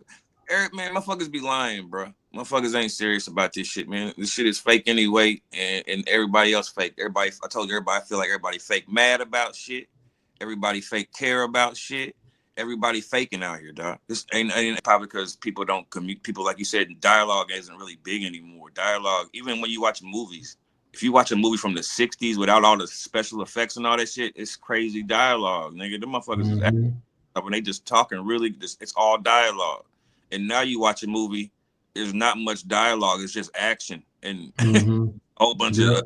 Eric, man, motherfuckers be lying, bro. Motherfuckers ain't serious about this shit, man. This shit is fake anyway, and everybody else fake. I told you, everybody feel like everybody fake mad about shit. Everybody fake care about shit. Everybody faking out here, dog. This ain't probably because people don't commute. People, like you said, dialogue isn't really big anymore. Dialogue, even when you watch movies. If you watch a movie from the 60s without all the special effects and all that shit, it's crazy dialogue, nigga. Them motherfuckers is acting up and they just talking really, it's all dialogue. And now you watch a movie, there's not much dialogue, it's just action and a whole bunch of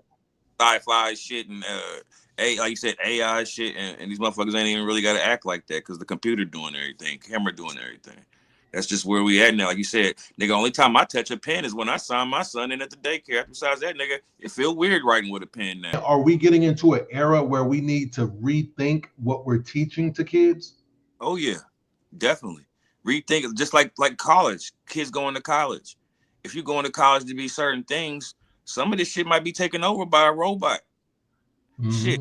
sci-fi shit and like you said, AI shit, and these motherfuckers ain't even really gotta act like that because the computer doing everything, camera doing everything. That's just where we at now. Like you said, nigga, only time I touch a pen is when I sign my son in at the daycare. Besides that, nigga, it feel weird writing with a pen now. Are we getting into an era where we need to rethink what we're teaching to kids? Oh yeah, definitely. Rethink it, just like college. Kids going to college. If you're going to college to be certain things, some of this shit might be taken over by a robot. Shit.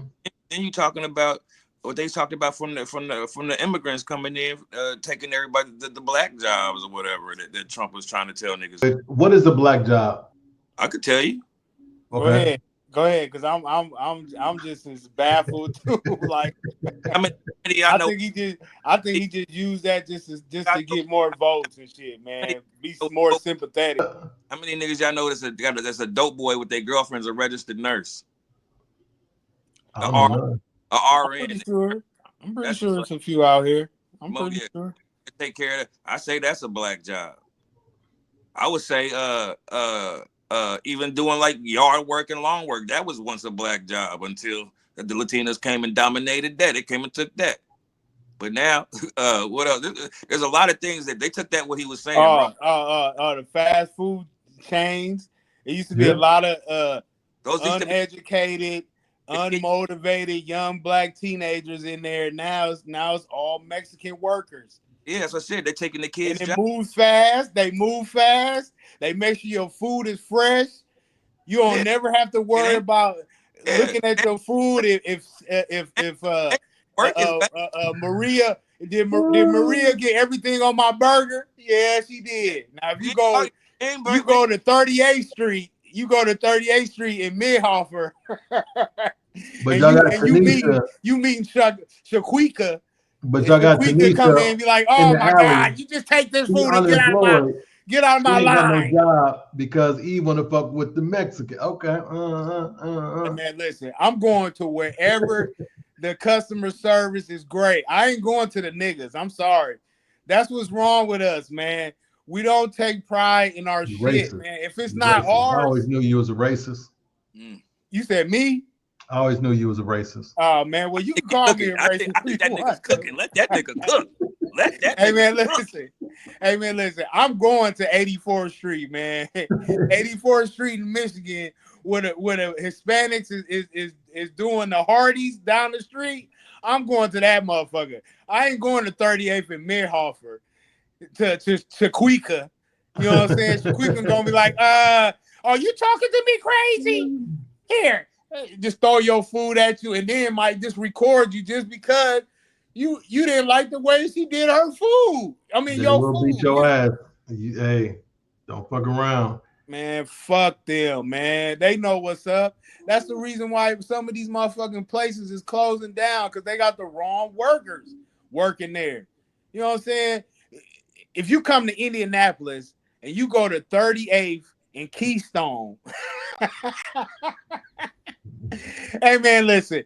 Then you talking about what they talked about from the immigrants coming in, taking everybody the black jobs or whatever that Trump was trying to tell niggas. What is the black job? I could tell you. Okay. Go ahead, because I'm just as baffled too. Like, I mean, I think he just used that just to get more votes and shit, man. Be more sympathetic. How many niggas y'all know that's a dope boy with their girlfriend's a registered nurse? I don't know. A RN. I'm pretty sure it's a few out here. I'm pretty sure. Take care of that. I say that's a black job. I would say even doing like yard work and lawn work, that was once a black job until the Latinos came and dominated that. They came and took that. But now, what else? There's a lot of things that they took that what he was saying. The fast food chains. It used to be a lot of uneducated, unmotivated young black teenagers in there. Now it's all Mexican workers. Yeah, that's what I said. They're taking the kids. And it moves fast. They move fast. They make sure your food is fresh. You don't never have to worry about looking at your food if Maria did Maria get everything on my burger? Yeah, she did. Now if you go to 38th Street, you in Midhofer, but y'all got you meeting Shaquika. But y'all got Tanisha come in and be like, oh my God, you just take this food and get out of my line. No job because he want to fuck with the Mexican. Okay. Man, listen, I'm going to wherever the customer service is great. I ain't going to the niggas. I'm sorry. That's what's wrong with us, man. We don't take pride in our shit, man. If it's not ours. I always knew you was a racist. You said me? I always knew you was a racist. Oh man, well you can call me a racist. I think that nigga's cooking. Let that nigga cook. Hey man, listen. I'm going to 84th Street, man. 84th Street in Michigan, where the Hispanics is doing the Hardee's down the street. I'm going to that motherfucker. I ain't going to 38th and Midhofer to Shaquika. You know what I'm saying? Shaquika gonna be like, are you talking to me crazy? Here, just throw your food at you, and then might just record you just because you didn't like the way she did her food. I mean, They your will beat food. your ass. Hey, don't fuck around. Man, fuck them, man. They know what's up. That's the reason why some of these motherfucking places is closing down, because they got the wrong workers working there. You know what I'm saying? If you come to Indianapolis and you go to 38th and Keystone, hey man, listen,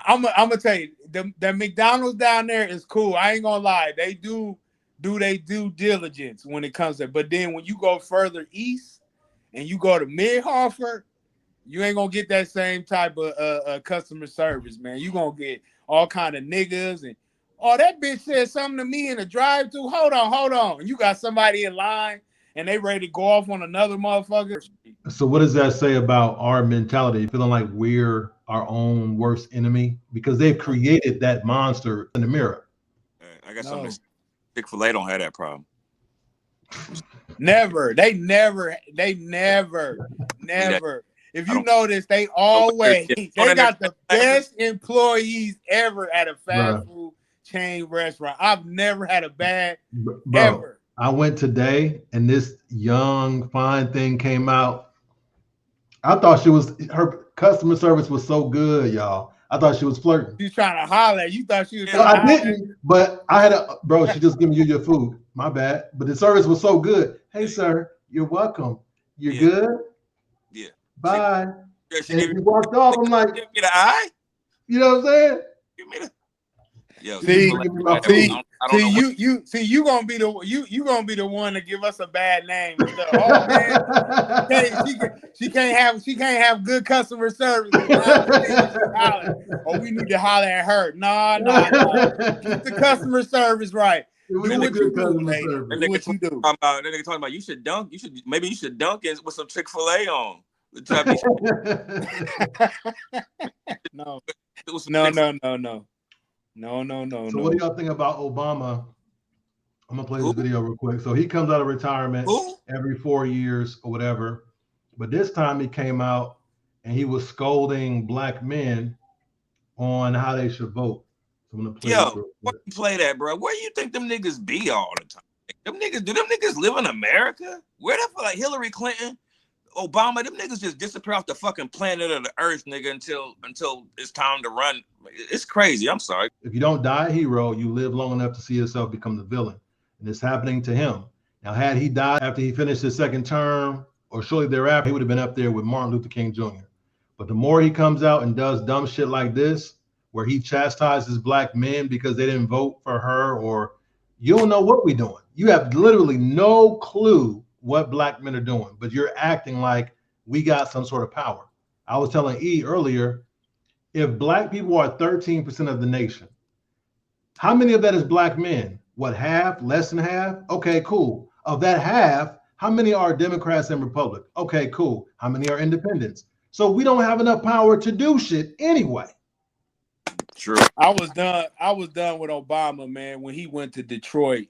I'm gonna tell you, the McDonald's down there is cool. I ain't gonna lie, they do they due diligence when it comes to. But then when you go further east and you go to Mid-Hartford, you ain't gonna get that same type of customer service, man. You gonna get all kind of niggas and that bitch said something to me in the drive-thru. Hold on. And you got somebody in line and they ready to go off on another motherfucker. So what does that say about our mentality? Feeling like we're our own worst enemy because they've created that monster in the mirror. I got something. Chick-fil-A don't have that problem. Never. They never. If you notice, they always they got the best employees ever at a fast food chain restaurant. I've never had a bad ever. I went today and this young fine thing came out. I thought her customer service was so good, y'all. I thought she was flirting. She's trying to holler at you. Thought she was trying to holler. I didn't, but I had she just giving you your food. My bad. But the service was so good. Hey, sir, you're welcome. You're good? Yeah. Bye. And you walked off. I'm like, give me the eye. You know what I'm saying? Give me the. Yo, you gonna be the one to give us a bad name. Oh man, she can't have good customer service. We need to holler at her. Nah. Keep the customer service right. Do what you do, lady. Do what you do. That nigga talking about you should dunk it with some Chick-fil-A on. No. So what do y'all think about Obama? I'm gonna play this video real quick. So he comes out of retirement every 4 years or whatever, but this time he came out and he was scolding black men on how they should vote. So I'm gonna play this real quick. Play that, bro. Where you think them niggas be all the time? Do them niggas live in America? Where the fuck, like Hillary Clinton, Obama, them niggas just disappear off the fucking planet of the earth, nigga, until it's time to run. It's crazy. I'm sorry. If you don't die a hero, you live long enough to see yourself become the villain. And it's happening to him. Now, had he died after he finished his second term or shortly thereafter, he would have been up there with Martin Luther King Jr. But the more he comes out and does dumb shit like this, where he chastises black men because they didn't vote for her, or you don't know what we're doing. You have literally no clue what black men are doing, but you're acting like we got some sort of power. I was telling E earlier, if black people are 13% of the nation, how many of that is black men? What, half, less than half? Okay, cool. Of that half, how many are Democrats and Republicans? Okay, cool. How many are independents? So we don't have enough power to do shit anyway. True. I was done with Obama, man, when he went to Detroit.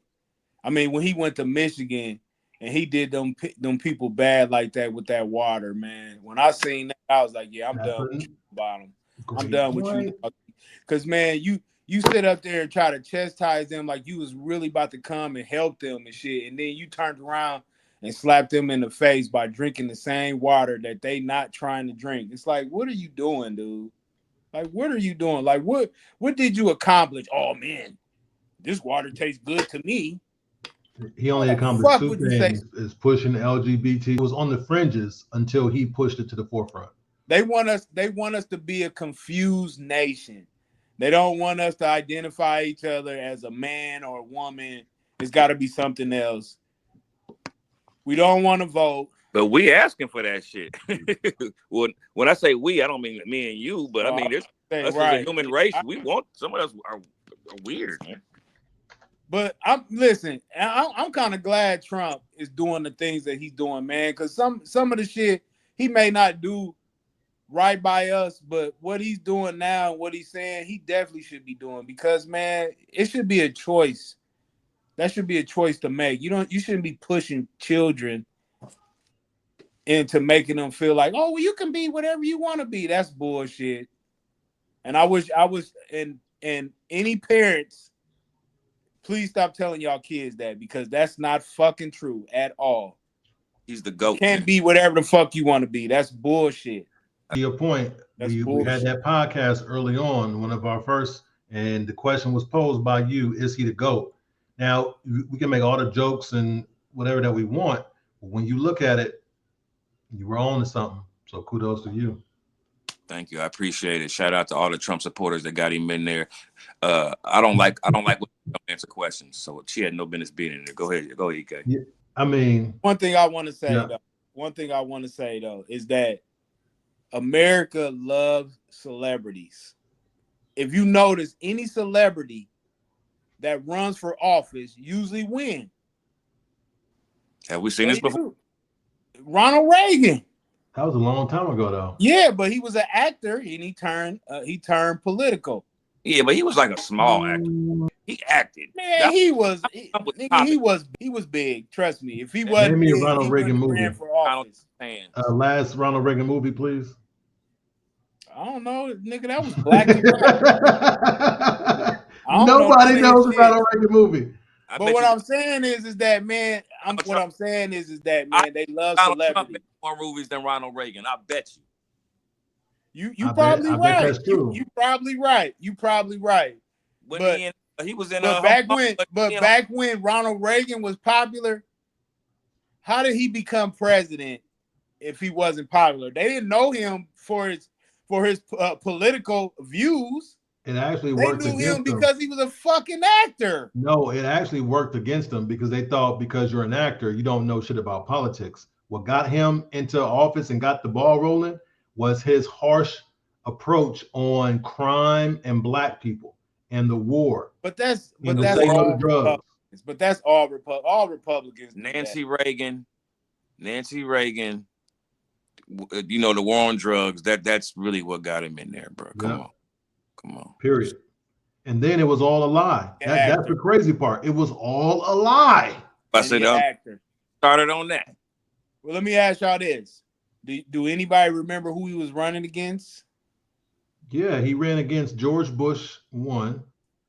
I mean, when he went to Michigan and he did them people bad like that with that water, man. When I seen that, I was like, yeah, I'm done with you, Obama. I'm done with you. Because, man, you sit up there and try to chastise them like you was really about to come and help them and shit. And then you turned around and slapped them in the face by drinking the same water that they not trying to drink. It's like, what are you doing, dude? Like, what are you doing? Like, what did you accomplish? Oh, man, this water tastes good to me. He only accomplished two things, is pushing LGBT. It was on the fringes until he pushed it to the forefront. They want us to be a confused nation. They don't want us to identify each other as a man or a woman. It's got to be something else. We don't want to vote. But we asking for that shit. Well, when I say we, I don't mean me and you, but I mean us as a human race. We want, some of us are weird, man. But I'm kind of glad Trump is doing the things that he's doing, man. Because some of the shit he may not do right by us, but what he's doing now and what he's saying, he definitely should be doing, because man, it should be a choice. That should be a choice to make. You shouldn't be pushing children into making them feel like, oh, well, you can be whatever you want to be. That's bullshit. And I wish I was and any parents, please stop telling y'all kids that, because that's not fucking true at all. He's the You GOAT. can't Man. be whatever the fuck you want to be. That's bullshit. To your point, That's we had bullshit. that podcast early on, one of our first, and the question was posed by you: is he the GOAT? Now we can make all the jokes and whatever that we want, but when you look at it, you were on to something. So kudos to you. Thank you. I appreciate it. Shout out to all the Trump supporters that got him in there. I don't like when you don't answer questions. So she had no business being in there. Go ahead, EK. Yeah, I mean, One thing I want to say yeah. though is that America loves celebrities. If you notice, any celebrity that runs for office usually win. Have we seen this before? Do. Ronald Reagan. That was a long time ago, though. Yeah, but he was an actor and he turned political. Yeah, but he was like a small actor. He acted. Man, he was big. Trust me. If he wasn't Name me a big, Ronald he Reagan wouldn't have movie. ran for office. Last Ronald Reagan movie, please. I don't know, nigga. That was Black and White. Nobody knows a Ronald Reagan movie. But what I'm saying is that man, they love celebrity. More movies than Ronald Reagan. I bet you. You probably right. Bet that's true. You probably right. But he was in back when Ronald Reagan was popular, how did he become president if he wasn't popular? They didn't know him for his political views. It actually worked against him. They knew him because he was a fucking actor. No, it actually worked against him because they thought because you're an actor, you don't know shit about politics. What got him into office and got the ball rolling was his harsh approach on crime and black people and the war. But that's all drugs. But that's all Republicans. Nancy Reagan. You know, the war on drugs. That's really what got him in there, bro. Come on. Period. And then it was all a lie. That's the crazy part. It was all a lie. I said, started on that. Well, let me ask y'all this: Do anybody remember who he was running against? Yeah, he ran against George Bush one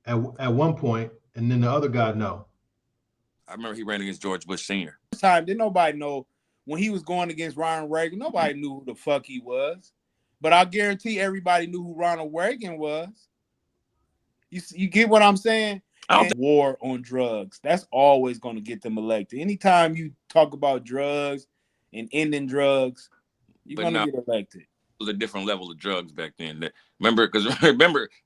at one point, and then the other guy, no. I remember he ran against George Bush Sr. This time, didn't nobody know when he was going against Ronald Reagan? Nobody knew who the fuck he was. But I guarantee everybody knew who Ronald Reagan was. You get what I'm saying? War on drugs. That's always going to get them elected. Anytime you talk about drugs and ending drugs, you're going to get elected. It was a different level of drugs back then. Remember,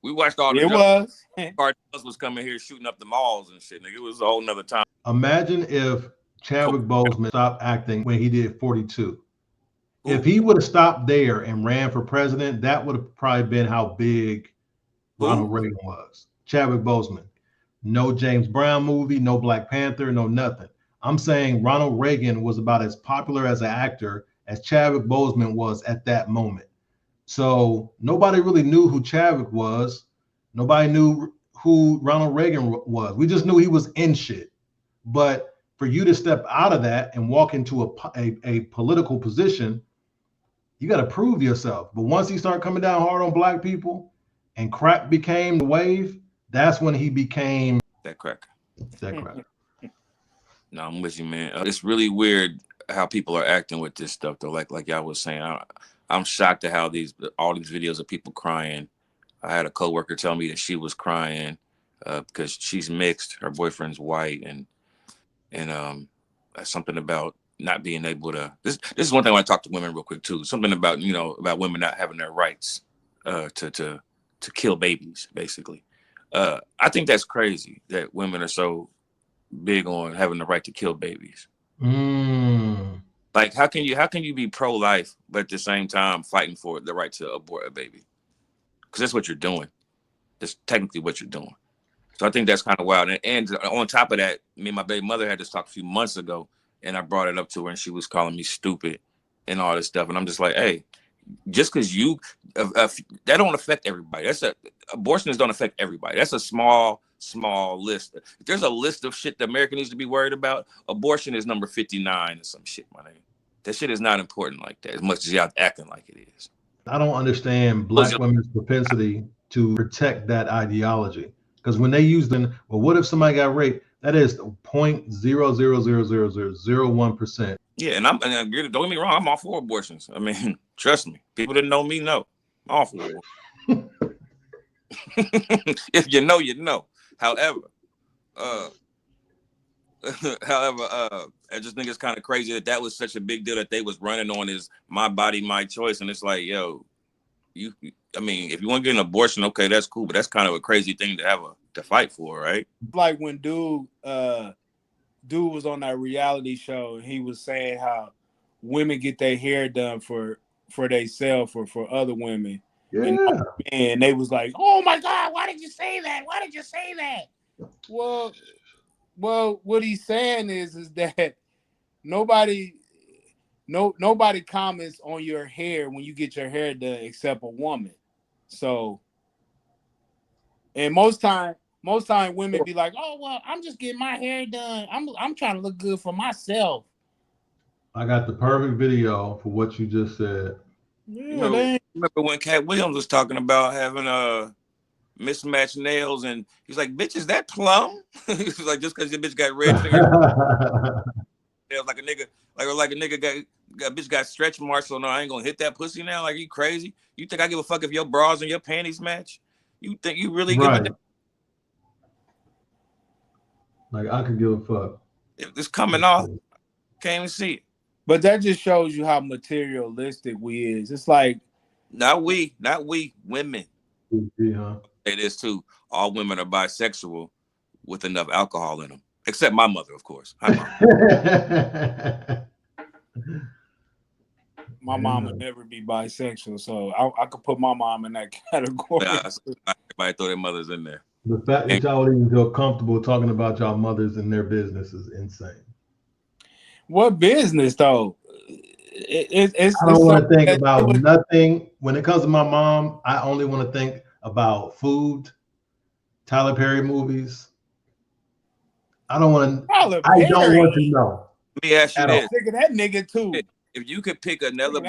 we watched all the cartels was coming here shooting up the malls and shit. It was a whole nother time. Imagine if Chadwick Boseman stopped acting when he did 42. If he would have stopped there and ran for president, that would have probably been how big Ronald Reagan was. Chadwick Boseman. No James Brown movie, no Black Panther, no nothing. I'm saying Ronald Reagan was about as popular as an actor as Chadwick Boseman was at that moment. So nobody really knew who Chadwick was. Nobody knew who Ronald Reagan was. We just knew he was in shit. But for you to step out of that and walk into a political position, you got to prove yourself. But once he started coming down hard on black people and crack became the wave, that's when he became that crack. No, I'm with you, man. It's really weird how people are acting with this stuff, though. Like y'all was saying, I'm shocked at how all these videos of people crying. I had a coworker tell me that she was crying because she's mixed. Her boyfriend's white, and something about not being able to. This is one thing when I talk to women real quick too. Something about about women not having their rights to kill babies, basically. I think that's crazy that women are so big on having the right to kill babies. Like, how can you be pro-life but at the same time fighting for the right to abort a baby? Because that's what you're doing. That's technically what you're doing. So I think that's kind of wild. And on top of that, me and my baby mother had this talk a few months ago, and I brought it up to her, and she was calling me stupid and all this stuff. And I'm just like, hey, just because you that don't affect everybody. Abortions don't affect everybody. That's a small list. If there's a list of shit that America needs to be worried about, abortion is number 59 or some shit, my nigga. That shit is not important like that, as much as y'all acting like it is. I don't understand black women's propensity to protect that ideology. Because when they use them, well, what if somebody got raped? That is 0.0000001%. Yeah, and don't get me wrong, I'm all for abortions. I mean, trust me, people that know me know. I'm all for it. If you know, you know. However, I just think it's kind of crazy that was such a big deal that they was running on is my body, my choice, and it's like, yo, I mean, if you want to get an abortion, okay, that's cool, but that's kind of a crazy thing to fight for, right? Like when dude was on that reality show and he was saying how women get their hair done for themselves or for other women. Yeah. And they was like, oh my God, why did you say that? Why did you say that? Well, what he's saying is that nobody comments on your hair when you get your hair done except a woman. So, and most time women be like, oh well, I'm just getting my hair done. I'm trying to look good for myself. I got the perfect video for what you just said. Yeah, remember when Cat Williams was talking about having mismatched nails, and he's like, bitch, is that plum? He's like, just because your bitch got red fingers nails like a nigga, like a nigga got stretch marks, so no, I ain't gonna hit that pussy now. Like, you crazy? You think I give a fuck if your bras and your panties match? You think you really give a damn? Like, I could give a fuck. If it's coming off, can't even see it. But that just shows you how materialistic we is. It's like not we, women. Yeah. It is too. All women are bisexual with enough alcohol in them, except my mother, of course. Hi, mom. My mom would never be bisexual, so I could put my mom in that category. Everybody throw their mothers in there. The fact that y'all even feel comfortable talking about y'all mothers and their business is insane. What business, though? I don't want to think about nothing. When it comes to my mom, I only want to think about food, Tyler Perry movies. I don't want to. I don't want to know. Let me ask you this: Look at that nigga too. If you could pick another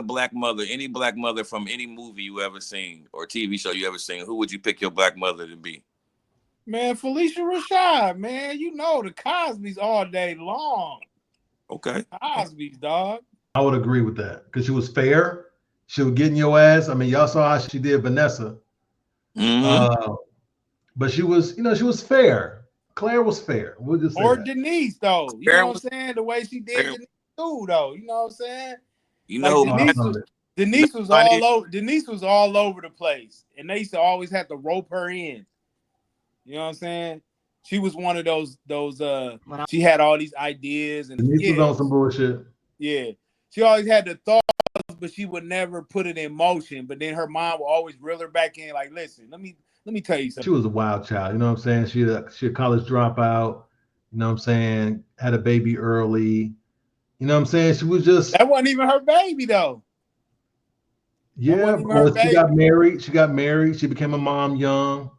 black mother, any black mother from any movie you ever seen or TV show you ever seen, who would you pick your black mother to be? Man, Felicia Rashad, man, you know the Cosby's all day long. Okay. Cosby's, dog. I would agree with that because she was fair. She would get in your ass. I mean, y'all saw how she did Vanessa. Mm-hmm. But she was, she was fair. Claire was fair. We'll just say or that. Denise, though. You know what I'm saying? The way she did Denise too, though. You know what I'm saying? You know, Denise was all over. Denise was all over the place, and they used to always have to rope her in. You know what I'm saying? She was one of those. She had all these ideas, and Denise was on some bullshit. Yeah, she always had the thoughts, but she would never put it in motion. But then her mom would always reel her back in, like, "Listen, let me tell you something." She was a wild child. You know what I'm saying? She a college dropout. You know what I'm saying? Had a baby early. You know what I'm saying? She was just. That wasn't even her baby, though. Yeah, but she got married. She became a mom young.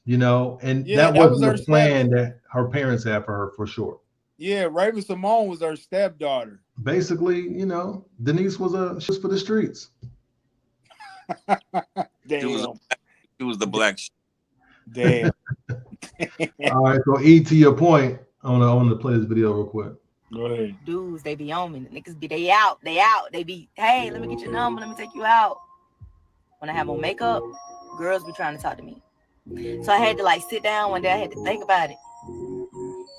And that wasn't the plan that her parents had for her, for sure. Yeah, Raven Simone was her stepdaughter. Basically, Denise was for the streets. Damn. She was the black sheep. Damn. All right, so E, to your point, I want to play this video real quick. Go ahead. Dudes, they be on me. The niggas be they out. They be, hey, let me get your number. Let me take you out. When I have on makeup, girls be trying to talk to me. So I had to sit down one day. I had to think about it.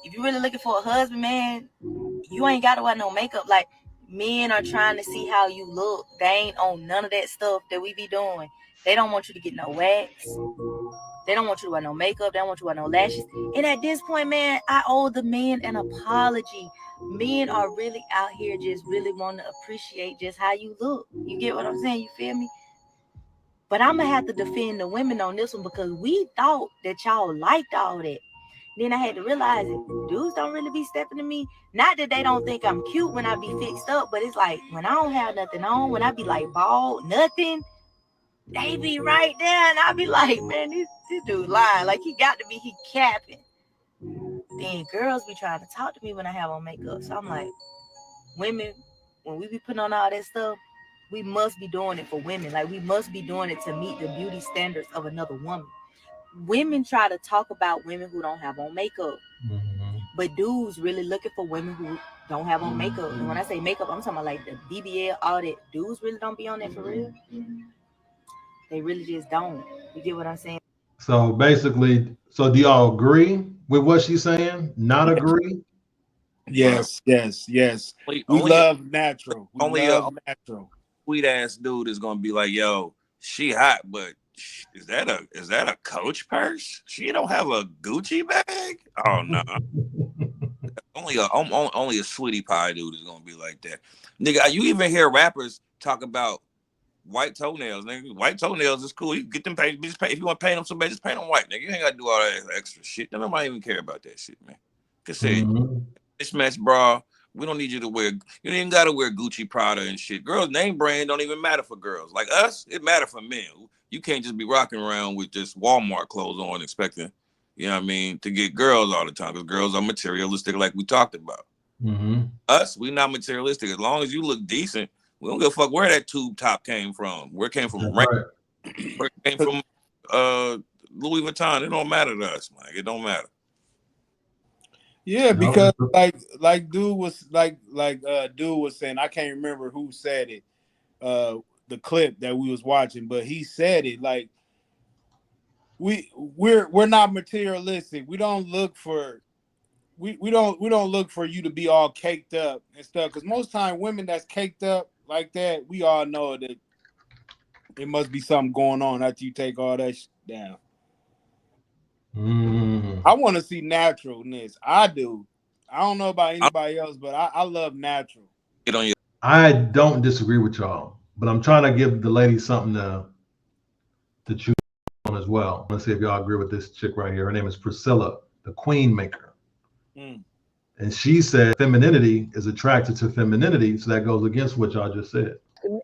If you're really looking for a husband, man, you ain't got to wear no makeup. Like, men are trying to see how you look. They ain't on none of that stuff that we be doing. They don't want you to get no wax. They don't want you to wear no makeup. They don't want you to wear no lashes. And at this point, man, I owe the men an apology. Men are really out here just really want to appreciate just how you look. You get what I'm saying? You feel me? But I'm going to have to defend the women on this one because we thought that y'all liked all that. Then I had to realize it. Dudes don't really be stepping to me. Not that they don't think I'm cute when I be fixed up, but it's like when I don't have nothing on, when I be like bald, nothing, they be right there, and I be like, man, this dude lying. Like he capping. Then girls be trying to talk to me when I have on makeup. So I'm like, women, when we be putting on all that stuff, we must be doing it for women. Like we must be doing it to meet the beauty standards of another woman. Women try to talk about women who don't have on makeup, but dudes really looking for women who don't have on makeup. And when I say makeup, I'm talking about like the BBL, all that. Dudes really don't be on that for real. They really just don't. You get what I'm saying? So basically, so do y'all agree with what she's saying? Not agree? Yes. We Only love natural. We only love natural. sweet ass dude is gonna be like, yo, she hot, but is that a Coach purse? She don't have a Gucci bag? Oh no. Only a sweetie pie dude is gonna be like that. Nigga, you even hear rappers talk about white toenails, nigga. White toenails is cool. You get them paid. Just pay if you want to paint them somebody, just paint them white, nigga. You ain't gotta do all that extra shit. Nobody even care about that shit, man. Cause say mismatch bra. We don't need you to wear. You ain't gotta wear Gucci, Prada, and shit. Girls' name brand don't even matter for girls. Like us, it matter for men. You can't just be rocking around with just Walmart clothes on, expecting, you know what I mean, to get girls all the time. Because girls are materialistic, like we talked about. Us, we not materialistic. As long as you look decent, we don't give a fuck where that tube top came from. Where it came from, Right. where it came from, Louis Vuitton. It don't matter to us, man. It don't matter. Yeah, because like dude was saying, I can't remember who said it, the clip that we was watching, but he said it like we're not materialistic. We don't look for we don't look for you to be all caked up and stuff. Because most time women that's caked up like that, we all know that it must be something going on after you take all that down. I want to see naturalness. I do. I don't know about anybody else, but I love natural. Get on your. I don't disagree with y'all, but I'm trying to give the ladies something to choose on as well. Let's see if y'all agree with this chick right here. Her name is Priscilla, the Queen Maker. And she said femininity is attracted to femininity. So that goes against what y'all just said.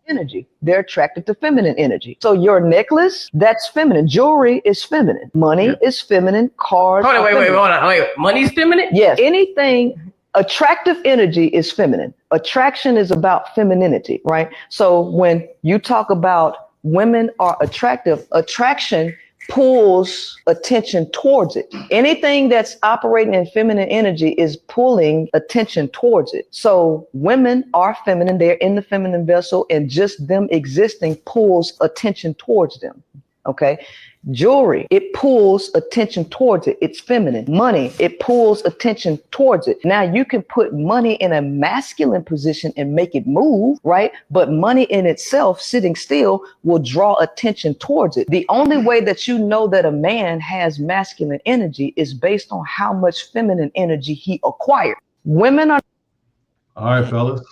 Energy. They're attracted to feminine energy. So your necklace, that's feminine. Jewelry is feminine. Money is feminine. Cars. Hold on. Wait. Money's feminine? Yes. Anything attractive energy is feminine. Attraction is about femininity, right? So when you talk about women are attractive, attraction pulls attention towards it. Anything that's operating in feminine energy is pulling attention towards it. So women are feminine, they're in the feminine vessel, and just them existing pulls attention towards them. Okay. Jewelry, it pulls attention towards it. It's feminine. Money, it pulls attention towards it. Now you can put money in a masculine position and make it move, right? But money in itself, sitting still, will draw attention towards it. The only way that you know that a man has masculine energy is based on how much feminine energy he acquired. Women are. All right, fellas.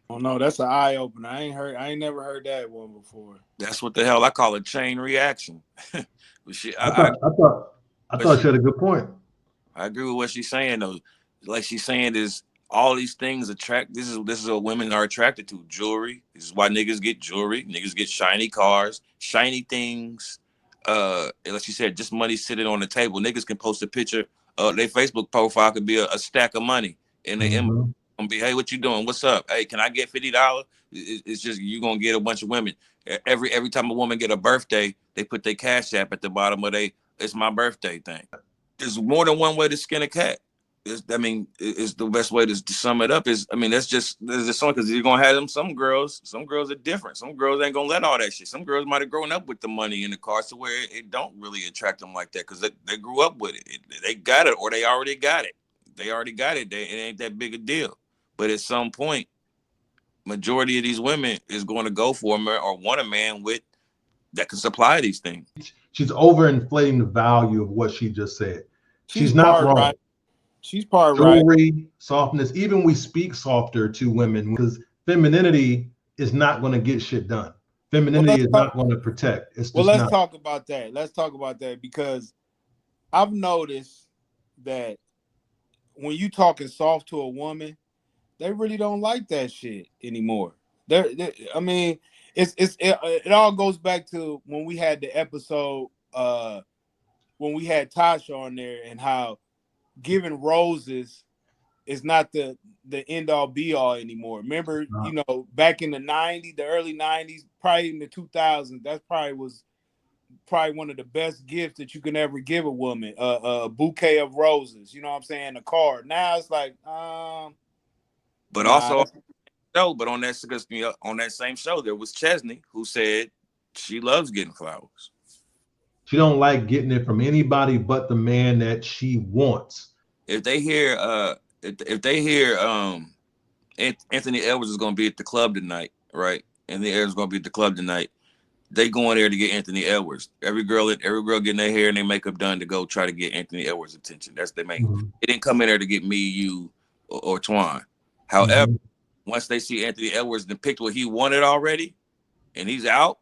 Oh no, that's an eye opener. I ain't never heard that one before. That's what the hell I call a chain reaction. I thought she had a good point. I agree with what she's saying though. Like she's saying is all these things attract. This is what women are attracted to. Jewelry. This is why niggas get jewelry. Niggas get shiny cars, shiny things. Like she said, just money sitting on the table. Niggas can post a picture. Their Facebook profile could be a stack of money, and they gonna be, hey, what you doing? What's up? Hey, can I get $50? It's just you gonna get a bunch of women. Every time a woman get a birthday, they put their Cash App at the bottom of it's my birthday thing. There's more than one way to skin a cat. It's the best way to sum it up. There's just something, because you're gonna have them. Some girls are different. Some girls ain't gonna let all that shit. Some girls might have grown up with the money in the car to where it don't really attract them like that, because they grew up with it. They got it, or they already got it. It ain't that big a deal. But at some point, majority of these women is going to go for a man or want a man with that can supply these things. She's overinflating the value of what she just said. She's not wrong. Right. She's part Jewelry, right. softness. Even we speak softer to women because femininity is not going to get shit done. Femininity is not going to protect. It's just let's talk about that. Let's talk about that, because I've noticed that when you talking soft to a woman, they really don't like that shit anymore. I mean, it all goes back to when we had the episode when we had Tasha on there and how giving roses is not the end all be all anymore. Remember, you know, back in the 90s, the early 90s, probably in the 2000s, that was probably one of the best gifts that you can ever give a woman, a bouquet of roses, you know what I'm saying, a card. Now it's like But nah, also show, but on that same show, there was Chesney who said she loves getting flowers. She don't like getting it from anybody but the man that she wants. If they hear if they hear Anthony Edwards is gonna be at the club tonight, right? Anthony Edwards is gonna be at the club tonight. They go in there to get Anthony Edwards. Every girl getting their hair and their makeup done to go try to get Anthony Edwards' attention. That's their main. Mm-hmm. They didn't come in there to get me, you, or Twan. However, Mm-hmm. once they see Anthony Edwards and picked what he wanted already, and he's out,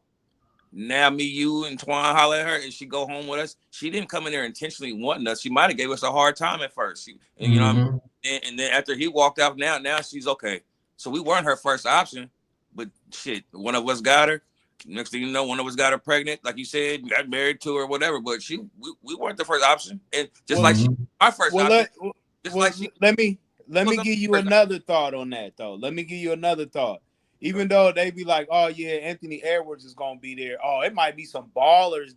now me, you, and Twan holler at her, and she go home with us. She didn't come in there intentionally wanting us. She might have gave us a hard time at first. And you know what I mean? And then after he walked out, now she's okay. So we weren't her first option, but shit, one of us got her. Next thing you know, one of us got her pregnant, like you said, got married to her, whatever. But we weren't the first option, and just like she, our first option. Let me give you another thought on that though. Let me give you another thought. Even though they be like, oh yeah, Anthony Edwards is gonna be there. Oh, it might be some ballers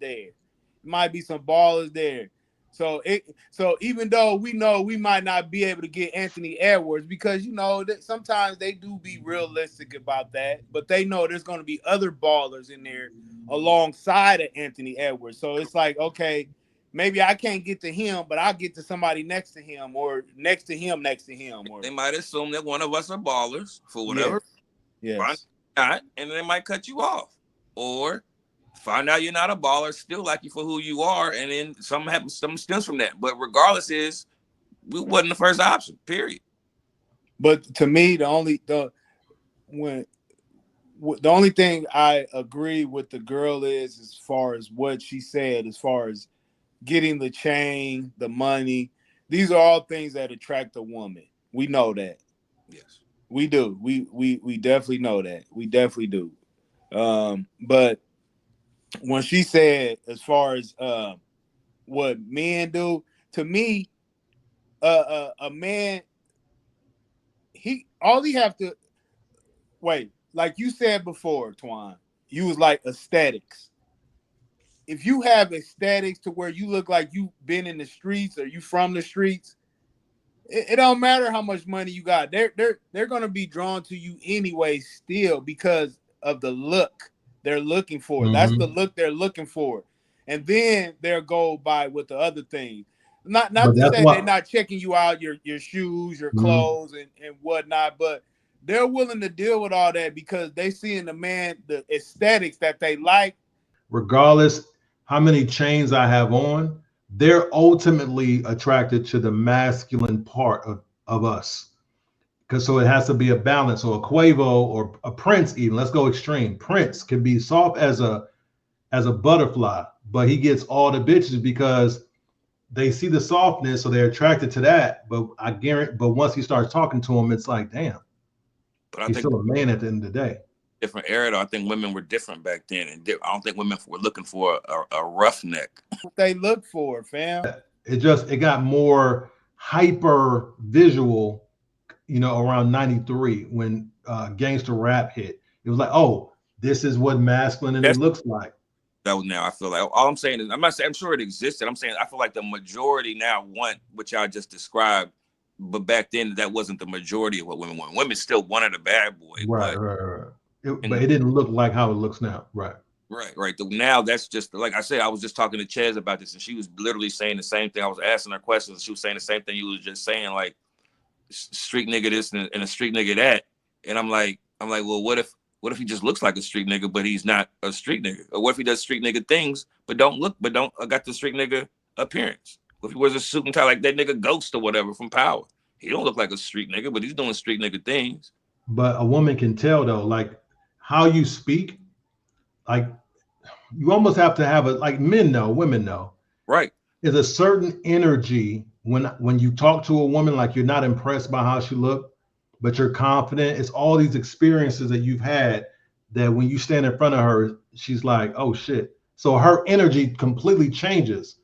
there. So even though we know we might not be able to get Anthony Edwards, because you know that sometimes they do be realistic about that, but they know there's gonna be other ballers in there alongside of Anthony Edwards. So it's like, okay, maybe I can't get to him, but I'll get to somebody next to him or next to him. Or they might assume that one of us are ballers for whatever. Yes. Not, and they might cut you off, or find out you're not a baller, still like you for who you are, and then something stems from that. But regardless, we wasn't the first option. Period. But to me, the only thing I agree with the girl is as far as what she said, as far as getting the chain, the money. These are all things that attract a woman. We know that. Yes. We do. We definitely know that. We definitely do. But when she said as far as what men do, to me, a man, he have to wait, like you said before, Twan, you was like aesthetics. If you have aesthetics to where you look like you've been in the streets or you from the streets, it don't matter how much money you got. They're gonna be drawn to you anyway, still, because of the look they're looking for. Mm-hmm. That's the look they're looking for, and then they'll go by with the other things. Not to say they're not checking you out, your shoes, your clothes, and whatnot, but they're willing to deal with all that because they see in the man the aesthetics that they like. Regardless how many chains I have on, they're ultimately attracted to the masculine part of us. Because so it has to be a balance. So a Quavo or a Prince, even let's go extreme. Prince can be soft as a butterfly, but he gets all the bitches because they see the softness, so they're attracted to that. But I guarantee, but once he starts talking to him, it's like, damn. But he's still a man at the end of the day. Different era, though. I think women were different back then, and I don't think women were looking for a roughneck. What they look for, fam. It got more hyper visual, you know, around 93 when gangster rap hit. It was like, oh, this is what masculinity looks like. That was now. I feel like all I'm saying is I'm sure it existed. I'm saying I feel like the majority now want what y'all just described, but back then that wasn't the majority of what women want. Women still wanted a bad boy, right. But it didn't look like how it looks now, right? Right. Now that's just like I said. I was just talking to Ches about this, and she was literally saying the same thing. I was asking her questions, and she was saying the same thing you was just saying, like street nigga this and a street nigga that. And I'm like, well, what if he just looks like a street nigga, but he's not a street nigga? Or what if he does street nigga things, but don't got the street nigga appearance? What if he wears a suit and tie like that nigga Ghost or whatever from Power? He don't look like a street nigga, but he's doing street nigga things. But a woman can tell though, like how you speak, like you almost have to have like men know, women know. Right. There's a certain energy when you talk to a woman, like you're not impressed by how she looked, but you're confident. It's all these experiences that you've had that when you stand in front of her, she's like, oh shit. So her energy completely changes.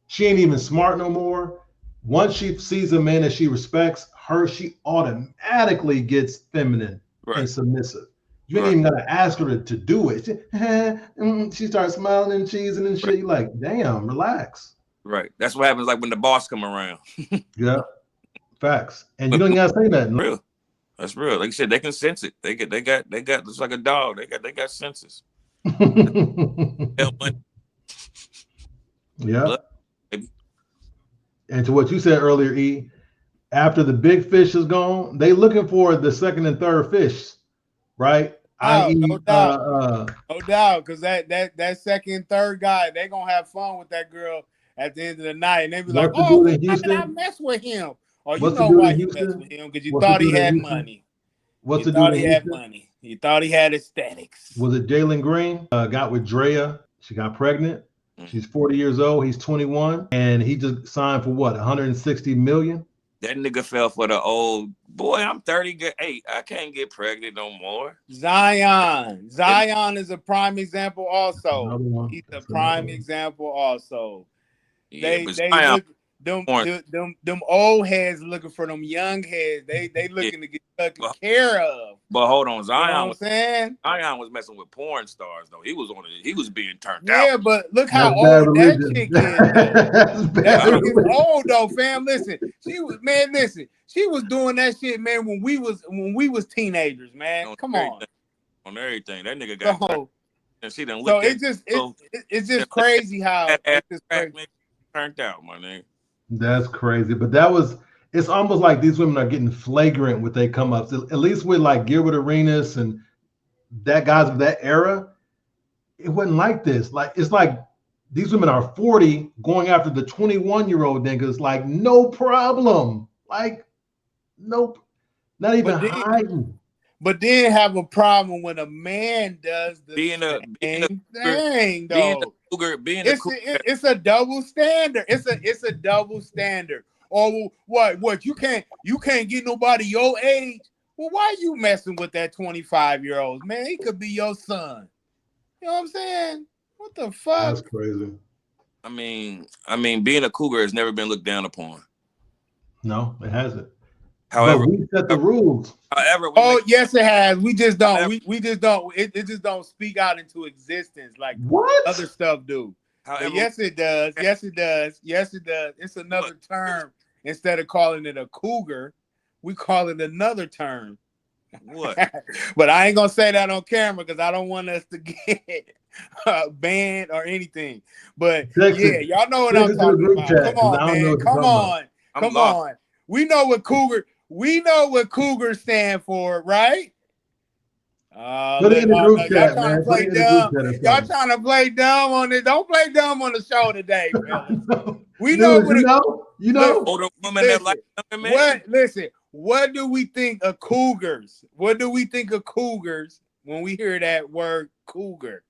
She ain't even smart no more. Once she sees a man that she respects, she automatically gets feminine and Right. submissive. You ain't Right. even gotta ask her to do it. She starts smiling and cheesing and shit. You're like, damn, relax. Right. That's what happens like when the boss come around. Yeah, facts. And you But don't even gotta say nothing. real. That's real. Like you said, they can sense it. They got it's like a dog. They got senses. Yeah. Blood, baby. And to what you said earlier, E, after the big fish is gone, they looking for the second and third fish, right? Oh, I.e., no doubt. No doubt, because that second, third guy, they gonna have fun with that girl at the end of the night, and they be like, what's the "Oh, dude well, in why did I Houston? mess with him?" Or you What's the know dude why in you messed Houston? with him because you What's the thought he dude in had Houston? money. What's You the thought dude he in had Houston? money. You thought he had aesthetics. Was it Jalen Green? Got with Drea. She got pregnant. She's 40 years old. He's 21, and he just signed for what? 160 million. That nigga fell for the old boy. I'm 38. I can't get pregnant no more. Zion is a prime example. Also, Another one. he's a That's another prime one. example. Also, Yeah, they but they Zion, look them old heads looking for them young heads. They yeah, looking to get taken but, care of. but hold on, You know what I'm saying? Zion was messing with porn stars though. He was being turned out. Yeah, but look how That's bad old that religion. chick is, though. That's bad That chick is religion. old, though, fam. Listen, she was doing that shit, man, when we was teenagers, man. On Come on. everything, on everything. That nigga got turned, So, and she done so looked at it's just crazy how it's just crazy. turned out, my nigga. That's crazy. But it's almost like these women are getting flagrant with they come ups. At least with like Gilbert Arenas and that guys of that era, it wasn't like this. Like it's like these women are 40 going after the 21-year-old niggas, like no problem. Like, nope, not even But then, hiding. but then have a problem when a man does the Being a same cougar, thing, being a though. cougar, It's a double standard. It's a double standard. Or what you can't get nobody your age. Well, why are you messing with that 25-year-old? Man, he could be your son. You know what I'm saying? What the fuck? That's crazy. I mean, being a cougar has never been looked down upon. No, it hasn't. However, but we set the rules. However, yes, it has. We just don't. We just don't. It just don't speak out into existence like what other stuff do. However, but yes, it does. Yes, it does. Yes, it does. It's another term. Instead of calling it a cougar, we call it another term. What? But I ain't gonna say that on camera because I don't want us to get banned or anything. But yeah, y'all know what I'm talking about. Come on, man. Come on. We know what cougar stand for, right? Put it in the group chat, y'all trying man. to play dumb. Y'all trying to play dumb on it. Don't play dumb on the show today, fellas. We know what you know. Older women that like younger men. What do we think of cougars? What do we think of cougars when we hear that word cougar?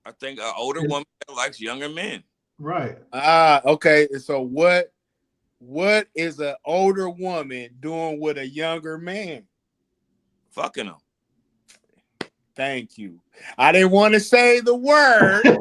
I think an older woman that likes younger men. Right. Okay. So what is an older woman doing with a younger man? Fucking them. Thank you. I didn't want to say the word. Hey,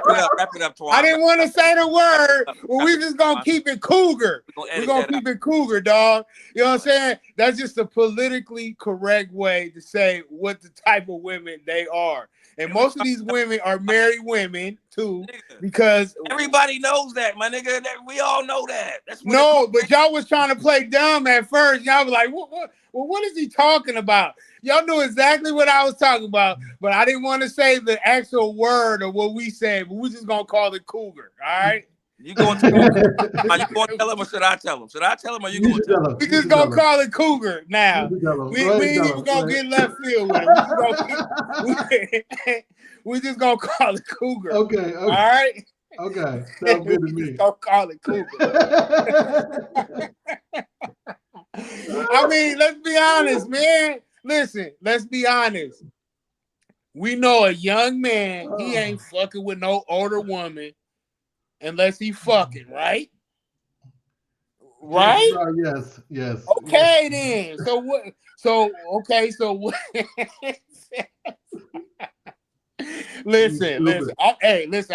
wrap it up, Twan. I didn't want to say the word. Well, we just gonna keep it cougar. We're gonna keep it cougar, dog. You know what I'm saying? That's just a politically correct way to say what the type of women they are. And most of these women are married women too, because everybody knows that, my nigga. We all know that. That's but y'all was trying to play dumb at first. Y'all was like, what is he talking about? Y'all knew exactly what I was talking about, but I didn't want to say the actual word of what we said, but we're just gonna call it cougar. All right. You going to tell him or should I tell him? Should I tell him or you going to tell him? We just gonna call it cougar now. We ain't even gonna get left field with it. We just gonna call it cougar. Okay. All right. Okay. Sounds good to me. Just gonna call it cougar. I mean, let's be honest, man. Listen, let's be honest. We know a young man, he ain't fucking with no older woman unless he fucking, right? Right? Yes, yes. Okay, then. So what? So okay. So what? Listen. Listen.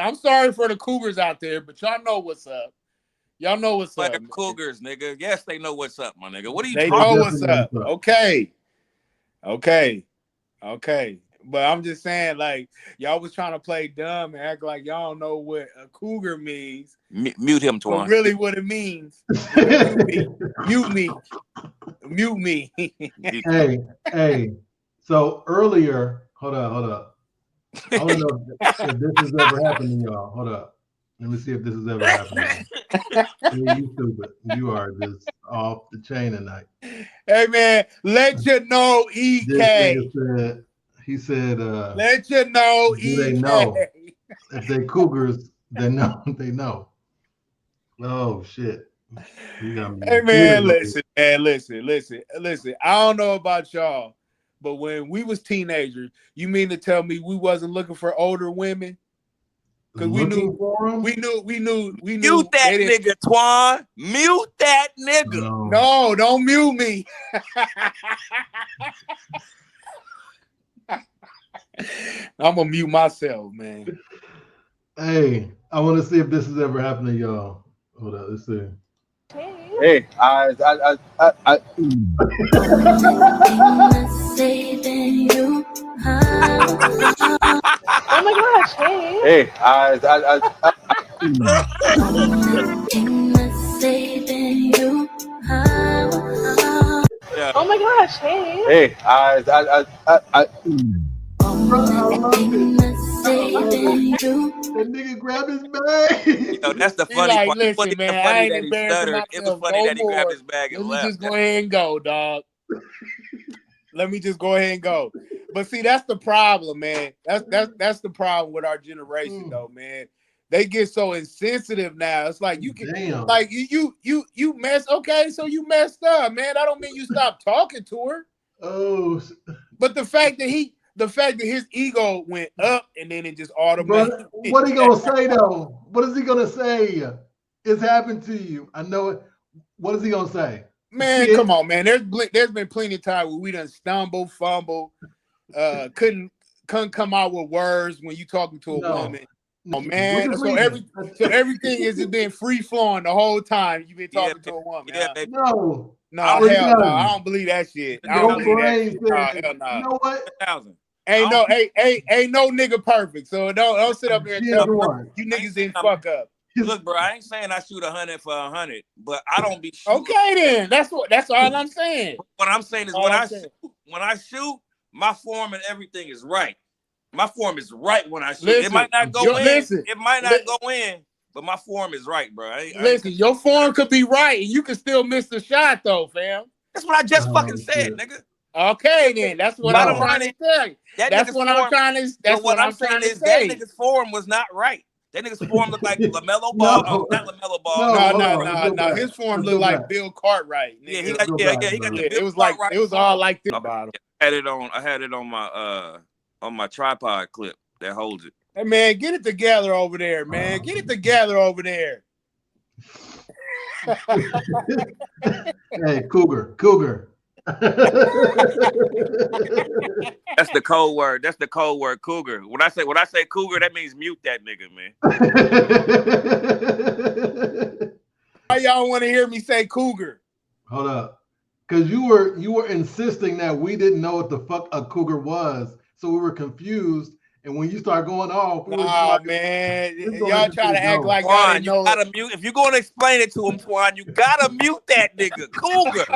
I'm sorry for the Cougars out there, but y'all know what's up. Y'all know what's Like up. Man. Cougars, nigga. Yes, they know what's up, my nigga. What are you They talking know about? what's up. Okay. But I'm just saying, like, y'all was trying to play dumb and act like y'all don't know what a cougar means. Mute him, Twan. But really what it means. Mute me. Hey. So earlier, hold up. I don't know if this has ever happened to y'all. Hold up. Let me see if this has ever happened to you. You stupid. You are just off the chain tonight. Hey man, let you know, This EK. nigga said, let you know, do they EK. know? If they cougars, they know. They know. Oh shit. Hey man, listen. I don't know about y'all, but when we was teenagers, you mean to tell me we wasn't looking for older women? Because we knew Mute that nigga, Twan. Mute that nigga. No, don't mute me. I'm gonna mute myself, man. Hey, I want to see if this has ever happened to y'all. Hold on, let's see. Hey, I Oh my gosh, hey. Hey, Oh my gosh, hey. Hey, I love it. That nigga grabbed his bag. You know, that's the funny part. It wasn't even I funny ain't that he embarrassing stuttered. It was myself funny no that he grabbed more. his bag and Let me left. just go ahead and go, dog. Let me just go ahead and go. But see, that's the problem, man. That's the problem with our generation, though, man. They get so insensitive now. It's like you can, like you mess. Okay, so you messed up, man. I don't mean you stop talking to her. Oh, but the fact that his ego went up and then it just automatically. What are he gonna say though? What is he gonna say? It's happened to you. I know it. What is he gonna say? Man, come on, man. There's been plenty of time where we done stumble, fumble, couldn't come out with words when you talking to a woman. Oh man, so everything has been free flowing the whole time you've been talking to a woman. Yeah, huh? No, hell no. I don't believe that shit. I don't believe that shit. Hell no. You know what? Ain't no nigga perfect. So don't sit up here and tell me you niggas didn't fuck up. Look, bro, I ain't saying I shoot 100 for 100, but I don't be shooting. Okay, then that's all I'm saying. What I'm saying is when I shoot, my form and everything is right. My form is right when I shoot. Listen, it might not go in. It might not go in, but my form is right, bro. Your form could be right, and you can still miss the shot, though, fam. That's what I just fucking said, nigga. Okay, then that's what I'm trying to tell you. That's what I'm trying to. That's what I'm trying to say. That nigga's form was not right. That nigga's form looked like LaMelo Ball. Not LaMelo Ball. No. His form looked like Bill Cartwright. Yeah, he got the Bill it was like Cartwright it was all like this about him. I had it on my tripod clip that holds it. Hey man, get it together over there, man. Get it together over there. Hey, cougar. That's the code word. That's the code word, cougar. When I say cougar, that means mute that nigga, man. Why y'all want to hear me say cougar? Hold up, because you were insisting that we didn't know what the fuck a cougar was, so we were confused. And when you start going off, man, y'all try to act like Twan, y'all know. Gotta mute. If you're gonna explain it to him, Twan, you gotta mute that nigga, cougar.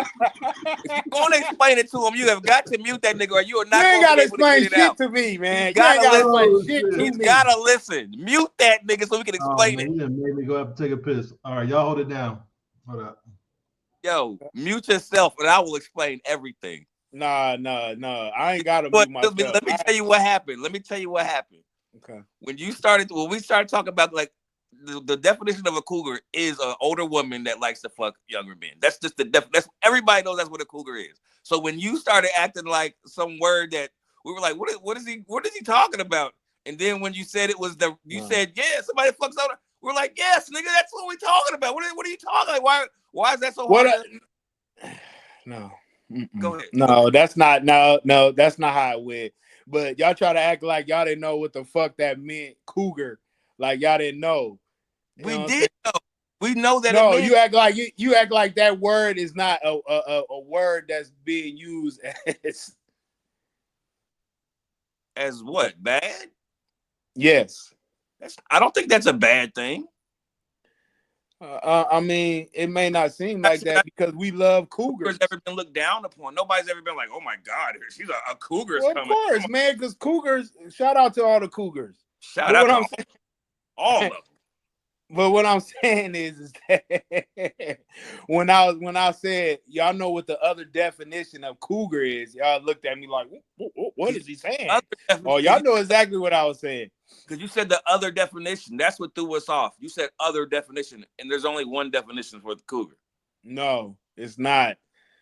If you're gonna explain it to him, you have got to mute that nigga, or you are not going to explain get it shit out. to me, man. You gotta listen. He's gotta listen. Mute that nigga so we can explain it. You done made me go up and take a piss. All right, y'all hold it down. Hold up. Yo, mute yourself, and I will explain everything. No. I ain't gotta mute myself. Let me tell you what happened. Okay. When we started talking about like the definition of a cougar is an older woman that likes to fuck younger men. That's just that's everybody knows that's what a cougar is. So when you started acting like some word that we were like, what is he talking about? And then when you said it was said, yeah, somebody fucks older. We're like, yes, nigga, that's what we're talking about. What are you talking about? Why is that so What? hard? No. Go ahead. No, that's not. No, that's not how it went. But y'all try to act like y'all didn't know what the fuck that meant, cougar. Like y'all didn't know. We did know. We know that. No, it means you act like you act like that word is not a word that's being used as what? Bad? Yes. I don't think that's a bad thing. I mean, it may not seem like that because we love cougars. Never been looked down upon. Nobody's ever been like, "Oh my God, she's a cougar." Well, of course, man, because cougars. Shout out to all the cougars. Shout out to all of them. But what I'm saying is that when I said y'all know what the other definition of cougar is, y'all looked at me like, what is he saying? Oh, y'all know exactly what I was saying. Because you said the other definition. That's what threw us off. You said other definition, and there's only one definition for the cougar. No, it's not.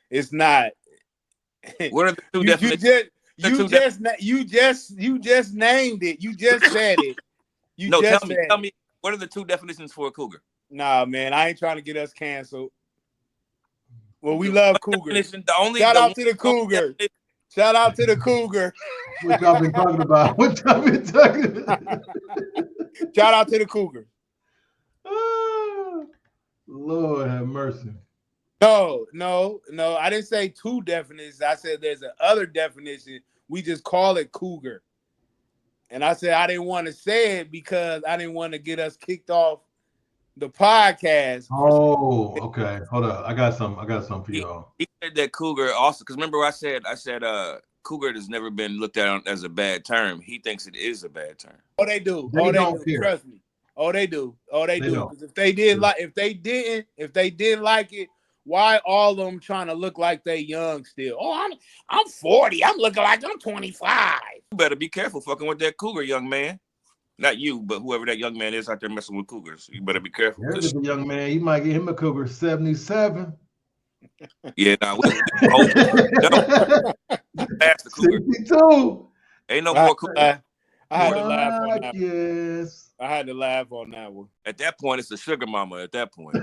It's not. What are the two definitions? You just named it. You just said it. Tell me. What are the two definitions for a cougar? Nah, man, I ain't trying to get us canceled. Well, we love cougars. Shout out to the cougar. Shout out to the cougar. What y'all been talking about? What y'all been talking about? Shout out to the cougar. Oh, Lord have mercy. No. I didn't say two definitions. I said there's an other definition. We just call it cougar. And I said I didn't want to say it because I didn't want to get us kicked off the podcast. Oh, okay. Hold up. I got something for y'all. He said that cougar also, because remember I said cougar has never been looked at as a bad term. He thinks it is a bad term. Oh, they do. They don't care. Trust me. Oh, they do. Because if they didn't like it, why all of them trying to look like they young still? Oh, I'm 40. I'm looking like I'm 25. You better be careful fucking with that cougar, young man. Not you, but whoever that young man is out there messing with cougars. You better be careful. There's a young man. You might get him a cougar 77. Yeah, nah, we past the cougar. 62. Ain't no more cougar. I had to laugh on that. Yes. I had to laugh on that one. At that point, it's a sugar mama. At that point.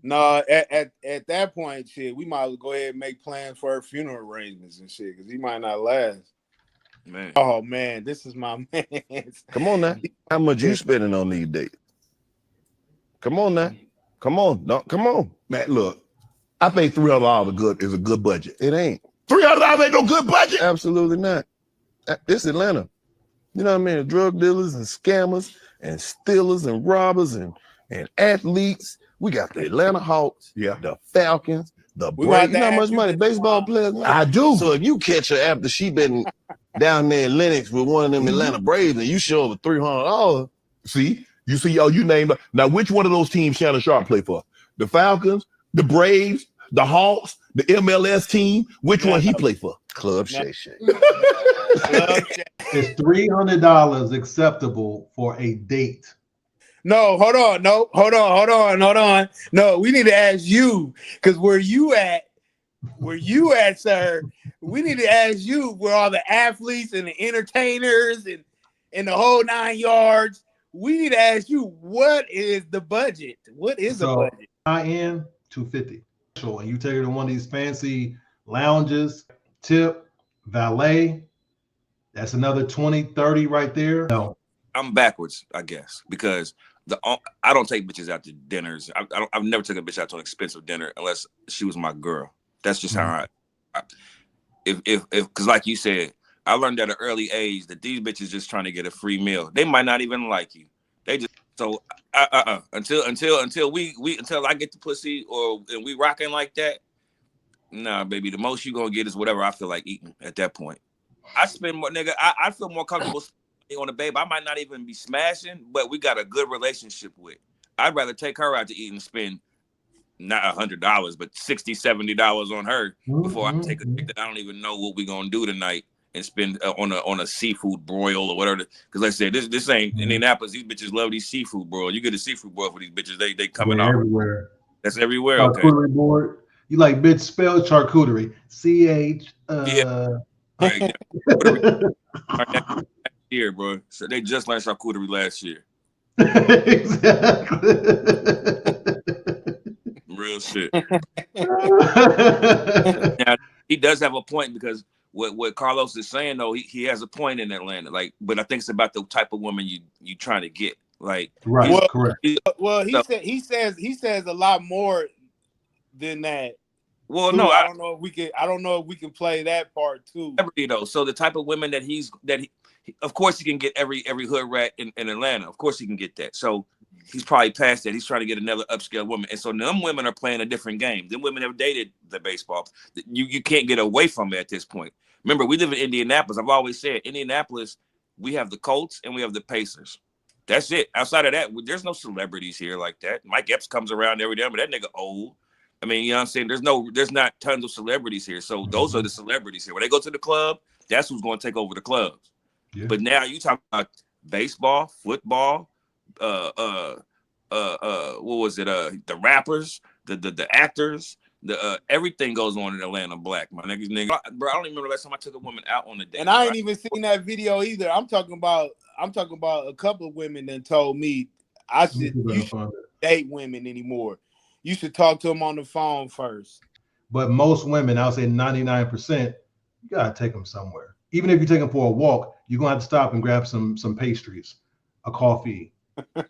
No, at that point, shit, we might as well go ahead and make plans for her funeral arrangements and shit, because he might not last. Man. Oh man, this is my man. Come on now. How much you spending on these dates? Come on now. Come on. No, come on. Man, look, I think $300 is a good budget. It ain't. $300 ain't no good budget. Absolutely not. This Atlanta. You know what I mean? Drug dealers and scammers and stealers and robbers and athletes. We got the Atlanta Hawks, the Falcons, the Braves. You know how much money baseball players make? I do. So if you catch her after she been down there in Lenox with one of them Atlanta Braves and you show her $300, see, you named it. Now, which one of those teams Shannon Sharp play for? The Falcons, the Braves, the Hawks, the MLS team. Which one he play for? Club Shay. Is $300 acceptable for a date? No, hold on. No, hold on. No, we need to ask you, because where you at, sir? We need to ask you where all the athletes and the entertainers and the whole 9 yards. We need to ask you, what is the budget? What is the budget? High-end, $250. And you take her to one of these fancy lounges, tip, valet, that's another 20, 30 right there. No. I'm backwards, I guess, because I don't take bitches out to dinners. I've never taken a bitch out to an expensive dinner unless she was my girl. That's just how because like you said, I learned at an early age that these bitches just trying to get a free meal. They might not even like you. They just until I get the pussy and we rocking like that. Nah, baby, the most you gonna get is whatever I feel like eating at that point. I spend more, nigga. I feel more comfortable on a babe I might not even be smashing, but we got a good relationship with. I'd rather take her out to eat and spend not $100, but $60, $70 on her before I take a chick that I don't even know what we gonna do tonight and spend on a seafood broil or whatever. Because like I said, this ain't Indianapolis. These bitches love these seafood broil. You get a seafood broil for these bitches, they coming off everywhere. That's everywhere. Charcuterie board. You like bitch spell charcuterie. CH. Right, year, bro. So they just learned charcuterie last year. Exactly. Real shit. Now he does have a point because what Karlous is saying though, he has a point in Atlanta. Like, but I think it's about the type of woman you trying to get. Like, Right, Well, correct. well, he so, says a lot more than that well, too. no, I don't know if we can play that part too. celebrity though. So the type of women that he, of course, he can get every hood rat in Atlanta. Of course, he can get that. So he's probably past that. He's trying to get another upscale woman, and so them women are playing a different game. Them women have dated the baseball. You can't get away from it at this point. Remember, we live in Indianapolis. I've always said Indianapolis. We have the Colts and we have the Pacers. That's it. Outside of that, there's no celebrities here like that. Mike Epps comes around every day, but that nigga old. I mean, you know what I'm saying? There's not tons of celebrities here. So those are the celebrities here. When they go to the club, that's who's going to take over the clubs. Yeah. But now you talk about baseball, football, what was it? The rappers, the actors, everything goes on in Atlanta. Black, my nigga. Bro, I don't even remember the last time I took a woman out on a date. And I ain't even seen that video either. I'm talking about a couple of women that told me you should date women anymore. You should talk to them on the phone first. But most women, I'll say 99%, you gotta take them somewhere. Even if you take them for a walk, you're gonna have to stop and grab some pastries, a coffee,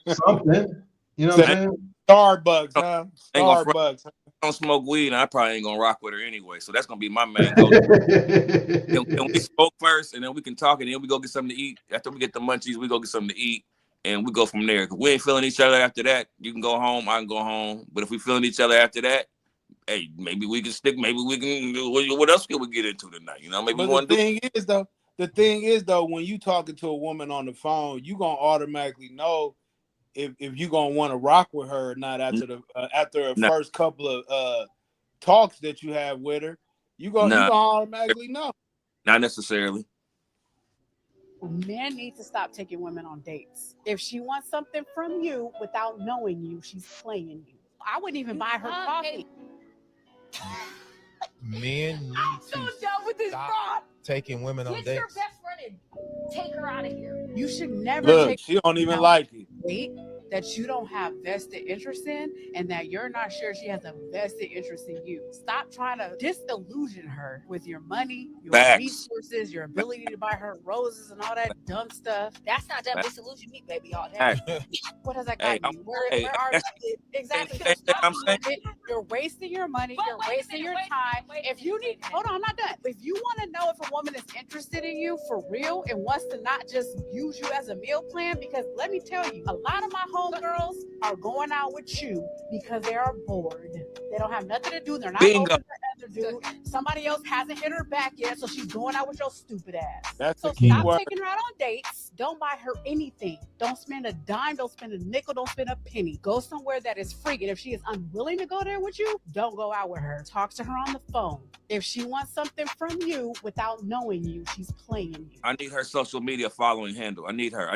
something. You know what I'm saying? Starbucks, huh? Starbucks. I don't smoke weed, and I probably ain't gonna rock with her anyway. So that's gonna be my main goal. Can we smoke first, and then we can talk, and then we go get something to eat. After we get the munchies, we go get something to eat, and we go from there. If we ain't feeling each other after that, you can go home, I can go home. But if we feeling each other after that, hey, maybe we can stick. Maybe we can. What else can we get into tonight? You know, maybe. But the thing is though, when you talking to a woman on the phone, you gonna automatically know if you gonna want to rock with her or not after the first couple of talks that you have with her. You gonna automatically know. Not necessarily. Men need to stop taking women on dates. If she wants something from you without knowing you, she's playing you. I wouldn't even buy her coffee. Men need so done with this stop taking women on Get dates. your best friend and take her out of here. You should never Look, she don't even like it. Date that you don't have vested interest in and that you're not sure she has a vested interest in you. Stop trying to disillusion her with your money, your resources, your ability to buy her roses and all that dumb stuff. That's not that disillusion me, baby. All that. What has that got you? Where are you? Exactly. Stop doing it. You're wasting your money. You're wasting your time. If you need, hold on, I'm not done. If you want to know if a woman is interested in you for real and wants to not just use you as a meal plan, because let me tell you, a lot of my homegirls are going out with you because they are bored. They don't have nothing to do. They're not open to other dude. Somebody else hasn't hit her back yet, so she's going out with your stupid ass. That's so the key stop word. taking her out on dates. Don't buy her anything. Don't spend a dime. Don't spend a nickel. Don't spend a penny. Go somewhere that is free. And if she is unwilling to go there with you, don't go out with her. Talk to her on the phone. If she wants something from you without knowing you, she's playing you. I need her social media following handle. I need her.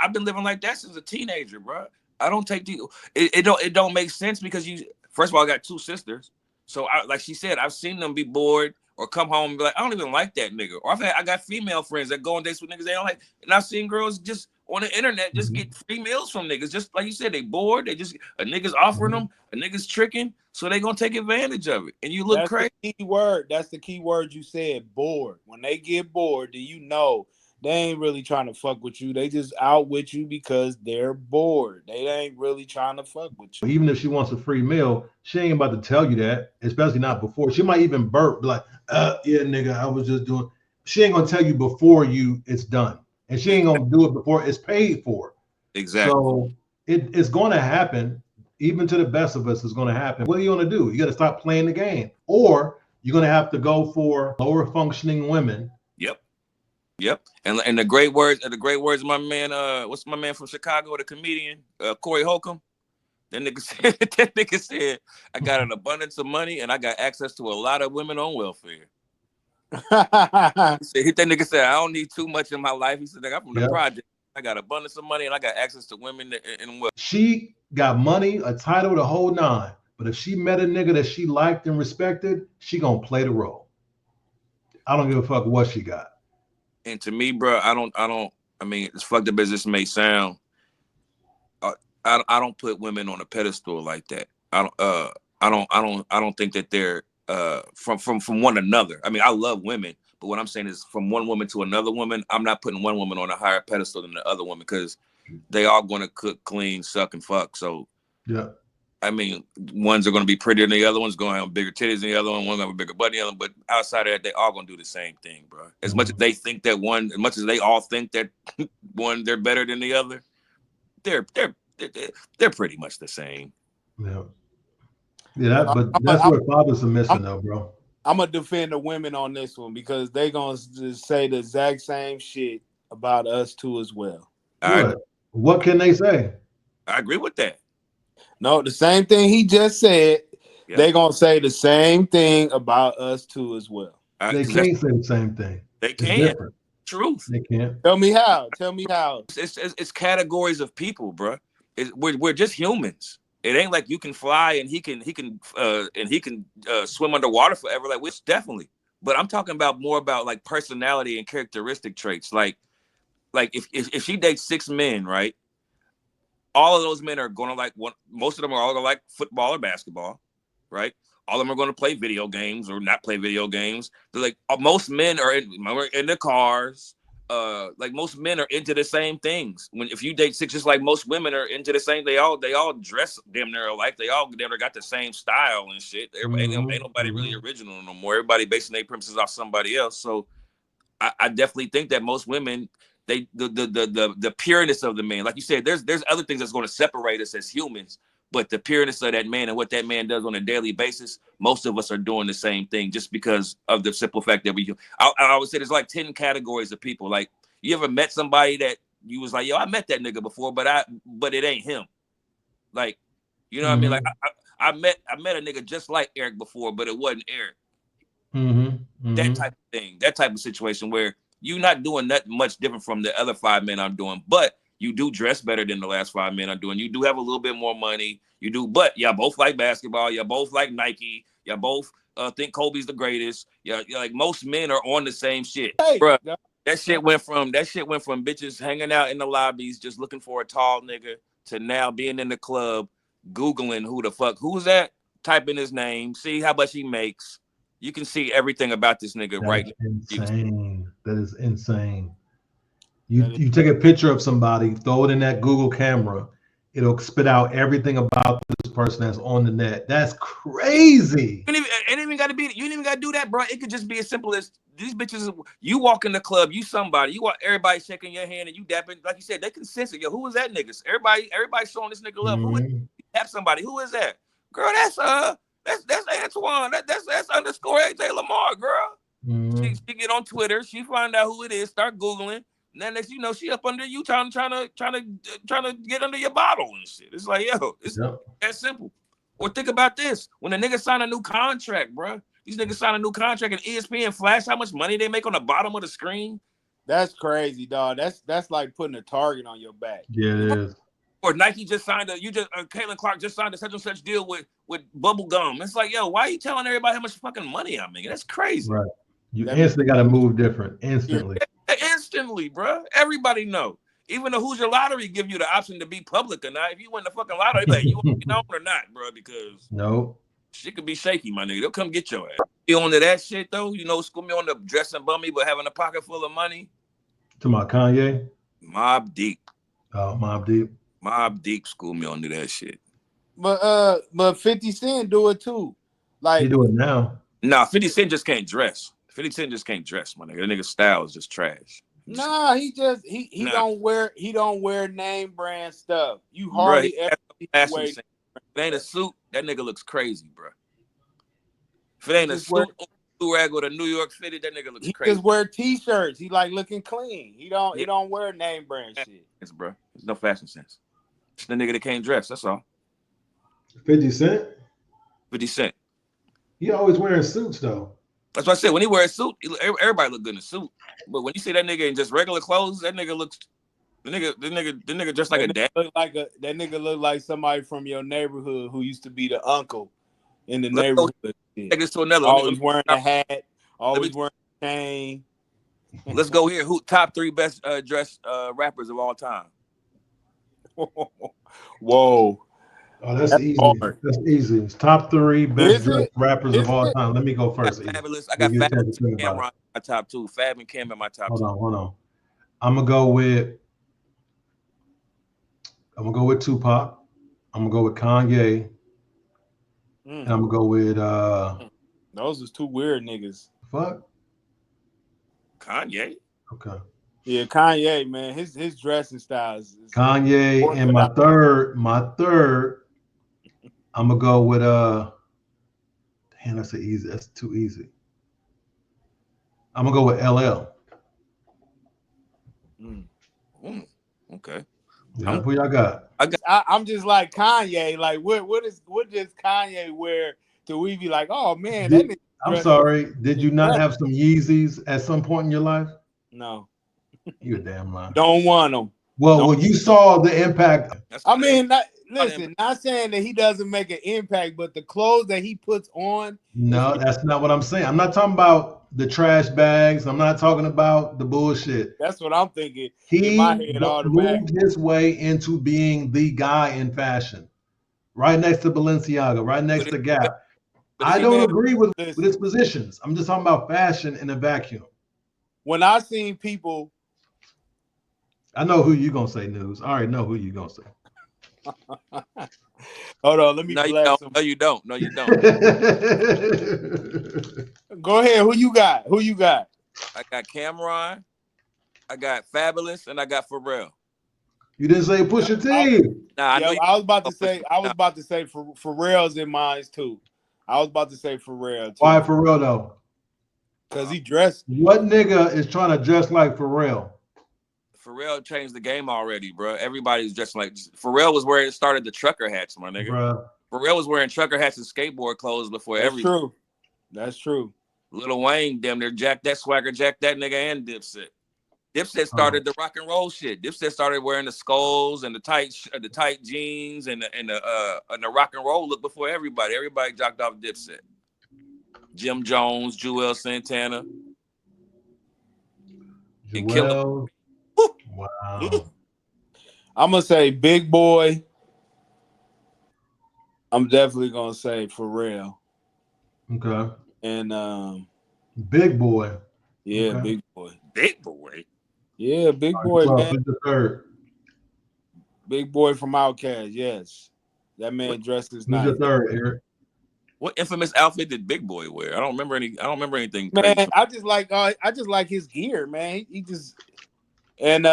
I've been living like that since a teenager, bro. I don't take it don't make sense because first of all, I got two sisters. So like she said, I've seen them be bored or come home and be like, I don't even like that nigga. Or I got female friends that go on dates with niggas they don't like. And I've seen girls just on the internet just get free meals from niggas. Just like you said, they bored. They just a nigga's offering them, a nigga's tricking. So they gonna take advantage of it. And you look crazy. The key word. That's the key word you said, bored. When they get bored, then you know they ain't really trying to fuck with you. They just out with you because they're bored. They ain't really trying to fuck with you. Even if she wants a free meal, she ain't about to tell you that, especially not before. She might even burp like, yeah, nigga, I was just doing. She ain't gonna tell you before it's done. And she ain't gonna do it before it's paid for. Exactly. So it's gonna happen. Even to the best of us, it's gonna happen. What are you gonna do? You gotta stop playing the game. Or you're gonna have to go for lower functioning women. Yep. And the great words of my man, what's my man from Chicago, the comedian, Corey Holcomb. That nigga said, I got an abundance of money and I got access to a lot of women on welfare. That nigga said, I don't need too much in my life. He said, I'm from the project. I got abundance of money and I got access to women in welfare. She got money, a title, the whole nine. But if she met a nigga that she liked and respected, she gonna play the role. I don't give a fuck what she got. And to me, bro, I don't I mean, as fucked up as this may sound, I don't put women on a pedestal like that. I don't think that they're from one another. I mean, I love women, but what I'm saying is from one woman to another woman, I'm not putting one woman on a higher pedestal than the other woman because they all going to cook, clean, suck, and fuck. So yeah. I mean, ones are going to be prettier than the other one's going to have bigger titties than the other one. One's going to have a bigger butt than the other one. But outside of that, they all going to do the same thing, bro. As much as they think that one, as much as they all think that one, they're better than the other, they're pretty much the same. Yeah. Yeah, but that's where fathers are missing, though, bro. I'm gonna defend the women on this one because they gonna just say the exact same shit about us too as well. What can they say? I agree with that. No, the same thing he just said. Yeah. They gonna say the same thing about us too as well. They can't say the same thing. They It's can't. different. Truth. They can't. Tell me how. Tell me how. It's categories of people, bro. We're just humans. It ain't like you can fly and he can swim underwater forever. Like, which definitely. But I'm talking about more about like personality and characteristic traits. Like if she dates 6 men, right? All of those men are going to like one. Most of them are all going to like football or basketball, right? All of them are going to play video games or not play video games. They're like most men are in their cars. Like most men are into the same things. If you date 6, just like most women are into the same. They all dress damn near alike. They all damn near got the same style and shit. Ain't nobody really original no more. Everybody basing their premises off somebody else. So I definitely think that most women, the pureness of the man, like you said, there's other things that's going to separate us as humans, but the pureness of that man and what that man does on a daily basis, most of us are doing the same thing just because of the simple fact that I would say there's like 10 categories of people. Like, you ever met somebody that you was like, yo, I met that nigga before, but it ain't him. Like, you know what I mean? Like I met a nigga just like Eric before, but it wasn't Eric. That type of thing, that type of situation where you're not doing that much different from the other 5 men I'm doing, but you do dress better than the last 5 men I'm doing. You do have a little bit more money. You do, but y'all both like basketball. Y'all both like Nike. Y'all both think Kobe's the greatest. Yeah, like most men are on the same shit, bro. That shit went from bitches hanging out in the lobbies just looking for a tall nigga to now being in the club, Googling who's that, typing his name, see how much he makes. You can see everything about this nigga right now. Insane. That is insane. You take a picture of somebody, throw it in that Google camera, it'll spit out everything about this person that's on the net. That's crazy. You ain't even got to do that, bro. It could just be as simple as these bitches. You walk in the club, you somebody, you want everybody shaking your hand and you dapping, like you said, they can sense it. Yo, who is that nigga? Everybody showing this nigga love. Who is tap somebody? Who is that? Girl, that's Antoine. That's underscore AJ Lamar, girl. She get on Twitter, she find out who it is, start Googling, and then next you know, she up under you trying to get under your bottle and shit. It's like, yo, it's that simple. Or think about this: when a nigga sign a new contract, bro, these niggas sign a new contract and ESPN flash how much money they make on the bottom of the screen. That's crazy, dog. That's like putting a target on your back. Yeah, it is. Or Nike just signed Caitlin Clark just signed a such and such deal with bubble gum. It's like, yo, why are you telling everybody how much fucking money I'm making? That's crazy. Right. You instantly got to move different. Instantly. Instantly, bro. Everybody know. Even the Hoosier Lottery give you the option to be public or not. If you win the fucking lottery, like, you want to be known or not, bro, because shit could be shaky, my nigga. They'll come get your ass. You on to that shit, though? You know, school me on the dressing bummy, but having a pocket full of money. To my Kanye? Mobb Deep. Oh, Mobb Deep. Mobb Deep school me on to that shit. But 50 Cent do it too. Like, he do it now. Nah, 50 Cent just can't dress. 50 Cent just can't dress, my nigga. That nigga's style is just trash. Nah, he don't wear name brand stuff. You hardly ever wear. If it ain't a suit, that nigga looks crazy, bro. If it ain't a suit, rag with a New York fitted, that nigga looks crazy. He just wear t-shirts. He like looking clean. He don't wear name brand shit. It's bro. There's no fashion sense. It's the nigga that can't dress. That's all. 50 Cent. 50 Cent. He always wearing suits though. That's what I said. When he wears a suit, everybody look good in a suit. But when you see that nigga in just regular clothes, that nigga looks. The nigga just like a dad. That nigga look like somebody from your neighborhood who used to be the uncle in the neighborhood. Take this to another. Always wearing a hat. Always wearing a chain. Let's go here. Who top 3 best dressed rappers of all time? Whoa. Oh, that's easy. hard. That's easy. It's top 3 best Is dressed it? rappers Is of all it? time. Let me go I first. got Fabulous. I We got get a chance Fabulous to think and about Cameron in my top 2. Fab and Cam in my top 2. Hold on. I'm gonna go with Tupac. I'm gonna go with Kanye, and I'm gonna go with Those is 2 weird niggas. fuck. Kanye. Okay. Yeah, Kanye, man, his dressing style is Kanye, and my third, I'm gonna go with damn, that's too easy. I'm gonna go with LL. Okay. Yeah, who y'all got? I'm just like Kanye. Like, what does Kanye wear to we be like, oh man, that nigga I'm dressed sorry. Did you not impressive. have some Yeezys at some point in your life? No. You a damn liar. Don't want them. Well, you saw the impact. I mean, listen, not saying that he doesn't make an impact, but the clothes that he puts on. No, that's not what I'm saying. I'm not talking about the trash bags. I'm not talking about the bullshit. That's what I'm thinking in He my head automatically. moved his way into being the guy in fashion, right next to Balenciaga, right next to Gap. I don't agree with his positions. I'm just talking about fashion in a vacuum. When I seen people, I know who you gonna say, News. I already know who you gonna say. Hold on, let me bless him. No, you don't. No, you don't. Go ahead. Who you got? Who you got? I got Cameron, I got Fabulous, and I got Pharrell. You didn't say Pusha T. Nah, I was about to say Pharrell's in mine too. I was about to say Pharrell too. Why Pharrell though? Because he dressed. What nigga is trying to dress like Pharrell? Pharrell changed the game already, bro. Everybody's dressed like Pharrell was where it started the trucker hats, my nigga. Bruh. Pharrell was wearing trucker hats and skateboard clothes before That's true. That's true. Lil Wayne, damn near jack that swagger, jack that nigga, and Dipset. Dipset started the rock and roll shit. Dipset started wearing the skulls and the tight jeans and the rock and roll look before everybody. Everybody jocked off Dipset. Jim Jones, Joel Santana, and Killer. Wow. I'm gonna say Big Boy. I'm definitely gonna say Pharrell. Okay. And Big Boy. Yeah, Okay. Big Boy. Big Boy. Yeah, Big Boy, man. Who's the third? Big Boy from Outkast. Yes, that man dresses Who's nice. the third, Eric? What infamous outfit did Big Boy wear? I don't remember anything. Man, Crazy. I just like his gear, man. He just and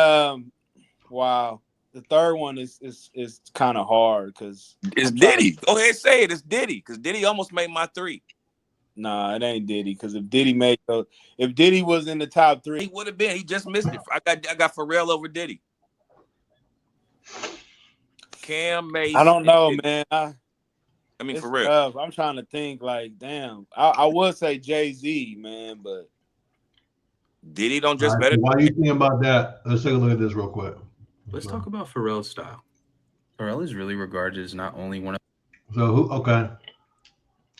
wow. The third one is kind of hard because it's Diddy. Go ahead, say it. It's Diddy because Diddy almost made my 3. Nah, it ain't Diddy. Because if Diddy was in the top 3, he would have been. He just missed it. I got Pharrell over Diddy. Cam Mace. I don't know, man. I mean, it's for real. tough. I'm trying to think. Like, damn. I would say Jay-Z, man, but Diddy don't All just right, better. so why you think about that? Let's take a look at this real quick. Let's talk about Pharrell's style. Pharrell is really regarded as not only one of. So who? Okay.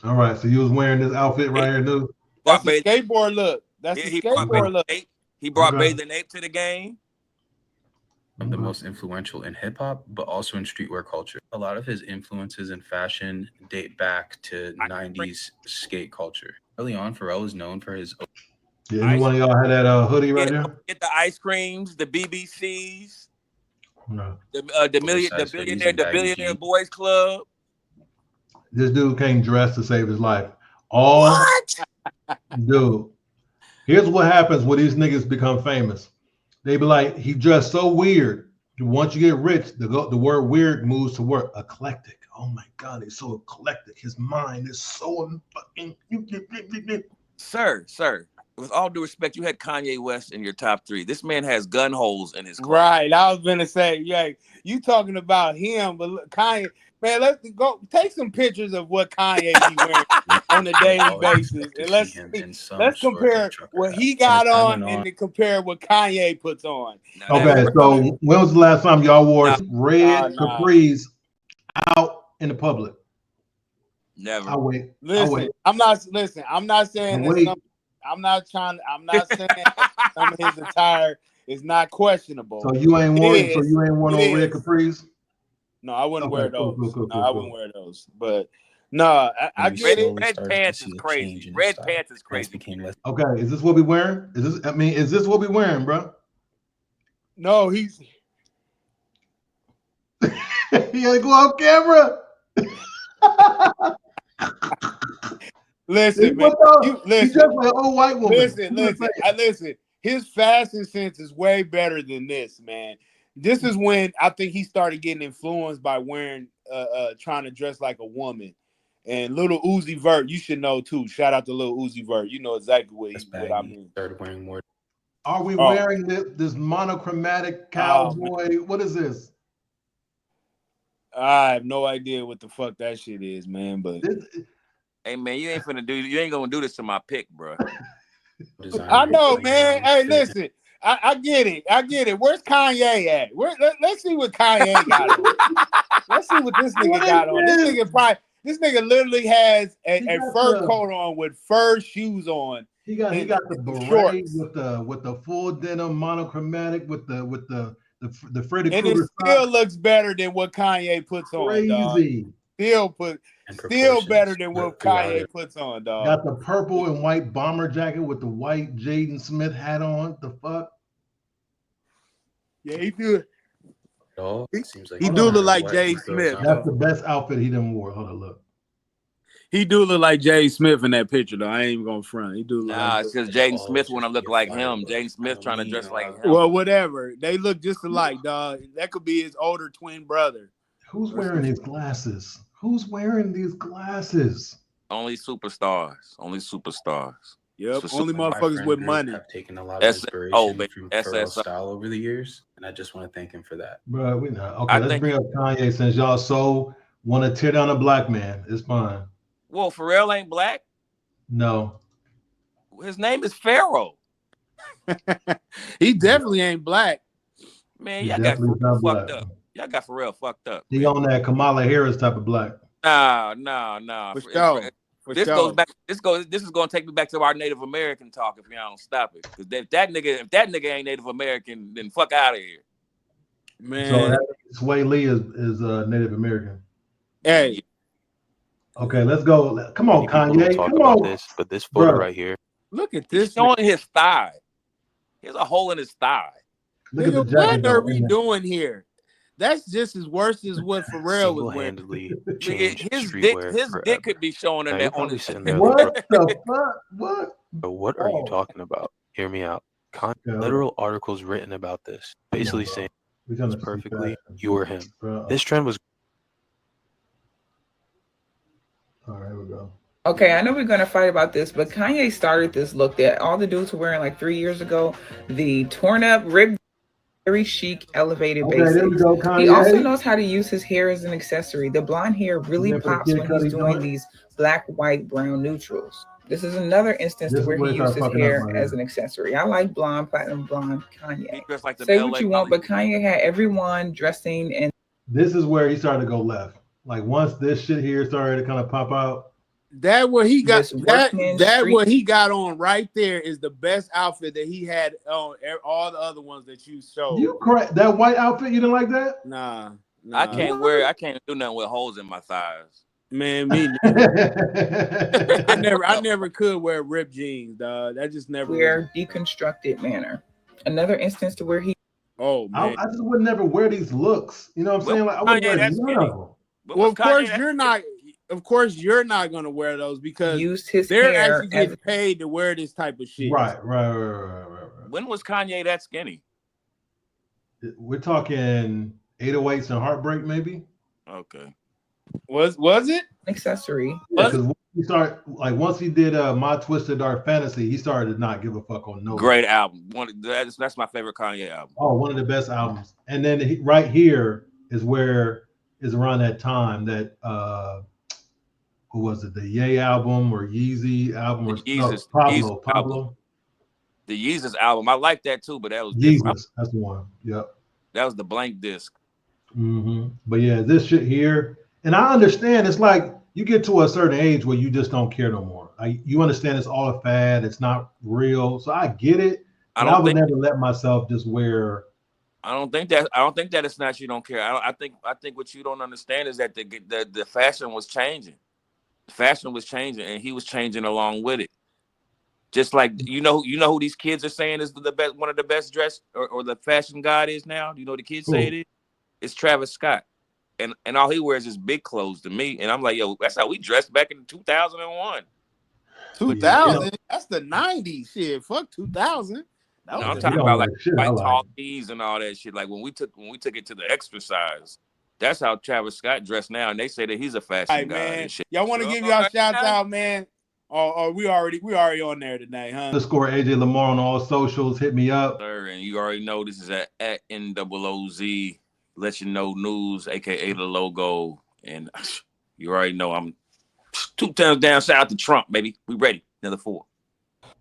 All right. So you was wearing this outfit right here, dude. That's the skateboard look. That's the skateboard look. He brought Okay. Bathing Ape to the game. Of the most influential in hip hop, but also in streetwear culture. A lot of his influences in fashion date back to 90s skate culture. Early on, Pharrell is known for his. Did any one of y'all had that hoodie right there? Get the ice creams, the BBCs, No. the billionaire boys club. This dude came dressed to save his life. Dude, here's what happens when these niggas become famous. They be like, he dressed so weird. Once you get rich, the word weird moves to word eclectic. Oh my God, he's so eclectic. His mind is so fucking. Sir, with all due respect, you had Kanye West in your top 3. This man has gun holes in his clothes. Right. I was gonna say, yeah, you talking about him, but look, Kanye, man, let's go take some pictures of what Kanye be wearing on a daily basis, and let's compare what he got on and then compare what Kanye puts on. Okay, so when was the last time y'all wore red capris out in the public? Never. I'll wait. Listen, I'm not saying that I'm not saying that some of his attire is not questionable. So you ain't worn. So you ain't worn no red is. capris. No, I wouldn't Okay, wear cool, those. cool, No, I wouldn't wear those. But no, I we get it. slowly Red started to pants see is a crazy. change in his Red style. pants is Pants crazy. became less. Okay, is this what we wearing? Is this what we wearing, bro? No, he's He gotta go off camera. listen, man. You He listen. just like an old white woman. Listen. His fashion sense is way better than this, man. This is when I think he started getting influenced by wearing, trying to dress like a woman. And Little Uzi Vert, you should know too. Shout out to Little Uzi Vert. You know exactly what I mean. Started wearing more. Are we wearing this monochromatic cowboy? What is this? I have no idea what the fuck that shit is, man. But hey, man, you ain't gonna do this to my pick, bro. I know, man. Hey, listen, I get it. Where's Kanye at? Let's see what Kanye got on. Let's see what this nigga got on. This nigga literally has a fur coat on with fur shoes on. He got the beret shorts. with the full denim monochromatic with the Freddy And Krueger it still looks better than what Kanye puts on, dog. Still better than what Kanye puts on, dog. Got the purple and white bomber jacket with the white Jaden Smith hat on. The fuck? Yeah, he do. It seems like he do look like Jay Smith. That's the best outfit he done wore. Hold on, look. He do look like Jay Smith in that picture, though. I ain't even gonna front. He do look Nah, like it's because Jaden Smith want to look like him. Jaden Smith trying to dress like him. Well, whatever. They look just alike, dog. That could be his older twin brother. Who's wearing these glasses? Who's wearing these glasses? Only superstars. Only superstars. Yep, only motherfuckers with money. Have taken a lot of inspiration from Pharrell's style over the years, and I just want to thank him for that. Bro, we know. Okay, let's bring up Kanye since y'all so want to tear down a black man. It's fine. Well, Pharrell ain't black. No. His name is Pharrell. He definitely ain't black. Man, y'all got Pharrell fucked up. Y'all got Pharrell fucked up. He on that Kamala Harris type of black. Nah. For sure. This goes back. This is going to take me back to our Native American talk if y'all don't stop it. Because if that nigga ain't Native American, then fuck out of here, man. So Sway Lee is Native American. Hey. Okay, let's go. Come on, Kanye. Come on. But this photo right here. Look at this. He's showing his thigh. He has a hole in his thigh. Look at the jacket. What are we though. doing here? That's just as worse as what Pharrell was wearing. His dick could be showing in that on his. What the fuck? What? But what are you talking about? Hear me out. Literal articles written about this, basically saying perfectly you or him. This trend was. All right, here we go. Okay, I know we're gonna fight about this, but Kanye started this look that all the dudes were wearing like 3 years ago. The torn up, ribbed, very chic, elevated basics. There we go, Kanye. He also knows how to use his hair as an accessory. The blonde hair really pops when he's doing these black, white, brown neutrals. This is another instance where he used his hair as an accessory. I like blonde, platinum blonde Kanye. Like Say what you want, but Kanye had everyone dressing in. This is where he started to go left. Like once this shit here started to kind of pop out. That what he got. That what he got on right there is the best outfit that he had on all the other ones that you showed. You correct. That white outfit, you didn't like that? Nah. I can't wear. I can't do nothing with holes in my thighs. Man, me neither. I never could wear ripped jeans, dog. That just never. Wear deconstructed manner. Another instance to where he. Oh man, I just would never wear these looks. You know what I'm saying? Like I wouldn't wear none of them. Well, of course you're not. Of course, you're not gonna wear those because they're actually getting paid to wear this type of shit. Right. When was Kanye that skinny? We're talking 808s and Heartbreak, maybe. Okay. Was it accessory? Yeah, because he started once he did My Twisted Dark Fantasy, he started to not give a fuck on no. Great album. That's my favorite Kanye album. Oh, one of the best albums. And then right here is where is around that time that who was it? The Ye album or Yeezy album or Yeezus, Pablo. Album. The Yeezus album. I like that too, but that was Yeezus. That's the one. Yep. That was the blank disc. Mm-hmm. But yeah, this shit here, and I understand it's like you get to a certain age where you just don't care no more. You understand it's all a fad. It's not real. So I get it. But I would never let myself just wear. I don't think that it's not you don't care. I think what you don't understand is that the fashion was changing. The fashion was changing, and he was changing along with it. Just like you know who these kids are saying is the best, one of the best dressed, or the fashion god is now. Do you know what the kids say it is? It's Travis Scott, and all he wears is big clothes to me, and I'm like, yo, that's how we dressed back in 2001. 2000? That's the 90s shit. Fuck 2000. No, I'm talking about like tall tees and all that shit. Like when we took it to the exercise, that's how Travis Scott dressed now, and they say that he's a fashion guy and shit. Y'all want to give y'all shouts out, man? Or we already on there tonight, huh? _ AJ Lamar on all socials. Hit me up. Sir, and you already know this is at NOOZ. Let you know news, aka the logo, and you already know I'm 2 times down. Shout out to Trump, baby. We ready. Another 4.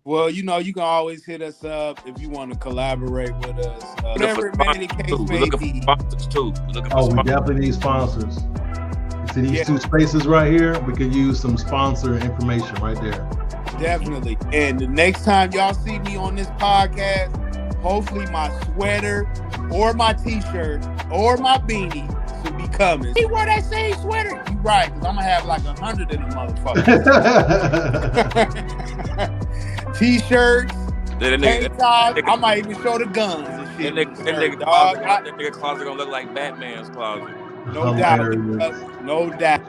Well, you know, you can always hit us up if you want to collaborate with us. Whatever it may, the case may be. Sponsors too. We definitely need sponsors. You see these 2 spaces right here? We could use some sponsor information right there. Definitely. And the next time y'all see me on this podcast, hopefully my sweater or my t-shirt or my beanie should be coming. He wear that same sweater. You right, because I'm going to have like 100 in the motherfucker. T-shirts, tank tops. I might even show the guns and shit. That nigga closet gonna look like Batman's closet. No doubt. No doubt.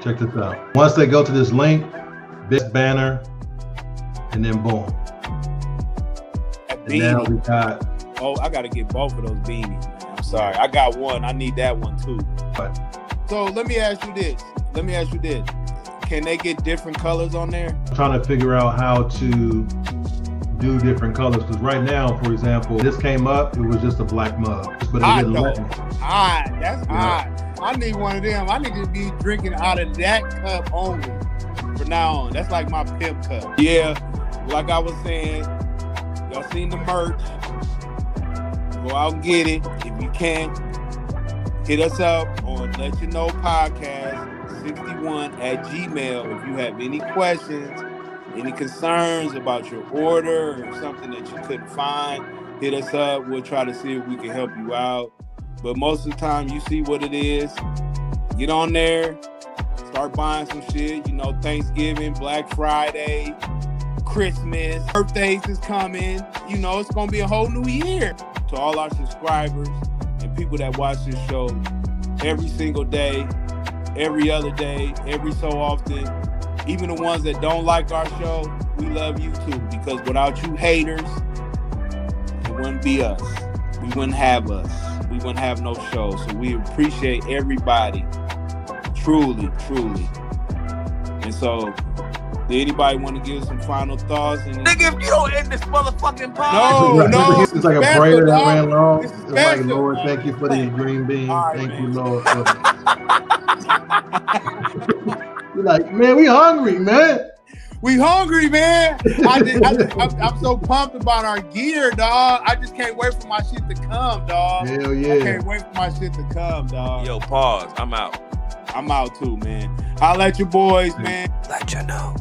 Check this out. Once they go to this link, big banner, and then boom. And now we got. Oh, I gotta get both of those beanies, man. I'm sorry. I got one. I need that one too. Right. So let me ask you this. Can they get different colors on there? I'm trying to figure out how to do different colors, because right now, for example, this came up, it was just a black mug, but it didn't let me. That's hot. I need one of them. I need to be drinking out of that cup only from now on. That's like my pimp cup. Yeah, like I was saying, y'all seen the merch. Go out and get it. If you can't, hit us up on Let You Know Podcast 61@gmail.com if you have any questions, any concerns about your order or something that you couldn't find. Hit us up. We'll try to see if we can help you out. But most of the time, you see what it is. Get on there. Start buying some shit. You know, Thanksgiving, Black Friday, Christmas, birthdays is coming. You know, it's going to be a whole new year. To all our subscribers and people that watch this show every single day, every other day, every so often, even the ones that don't like our show, we love you too, because without you haters, it wouldn't be us. We wouldn't have us. We wouldn't have no show. So we appreciate everybody. Truly, truly. And so, did anybody want to give some final thoughts? Nigga, if you don't end this motherfucking pod. No. It's like a prayer that ran long. It's like, Lord, thank you for these green beans. Thank you, Lord. You're like, man, we hungry, man. We hungry, man. I'm so pumped about our gear, dog. I just can't wait for my shit to come, dog. Hell yeah. I can't wait for my shit to come, dog. Yo, pause. I'm out. I'm out too, man. Holla at your boys, man. Let you know.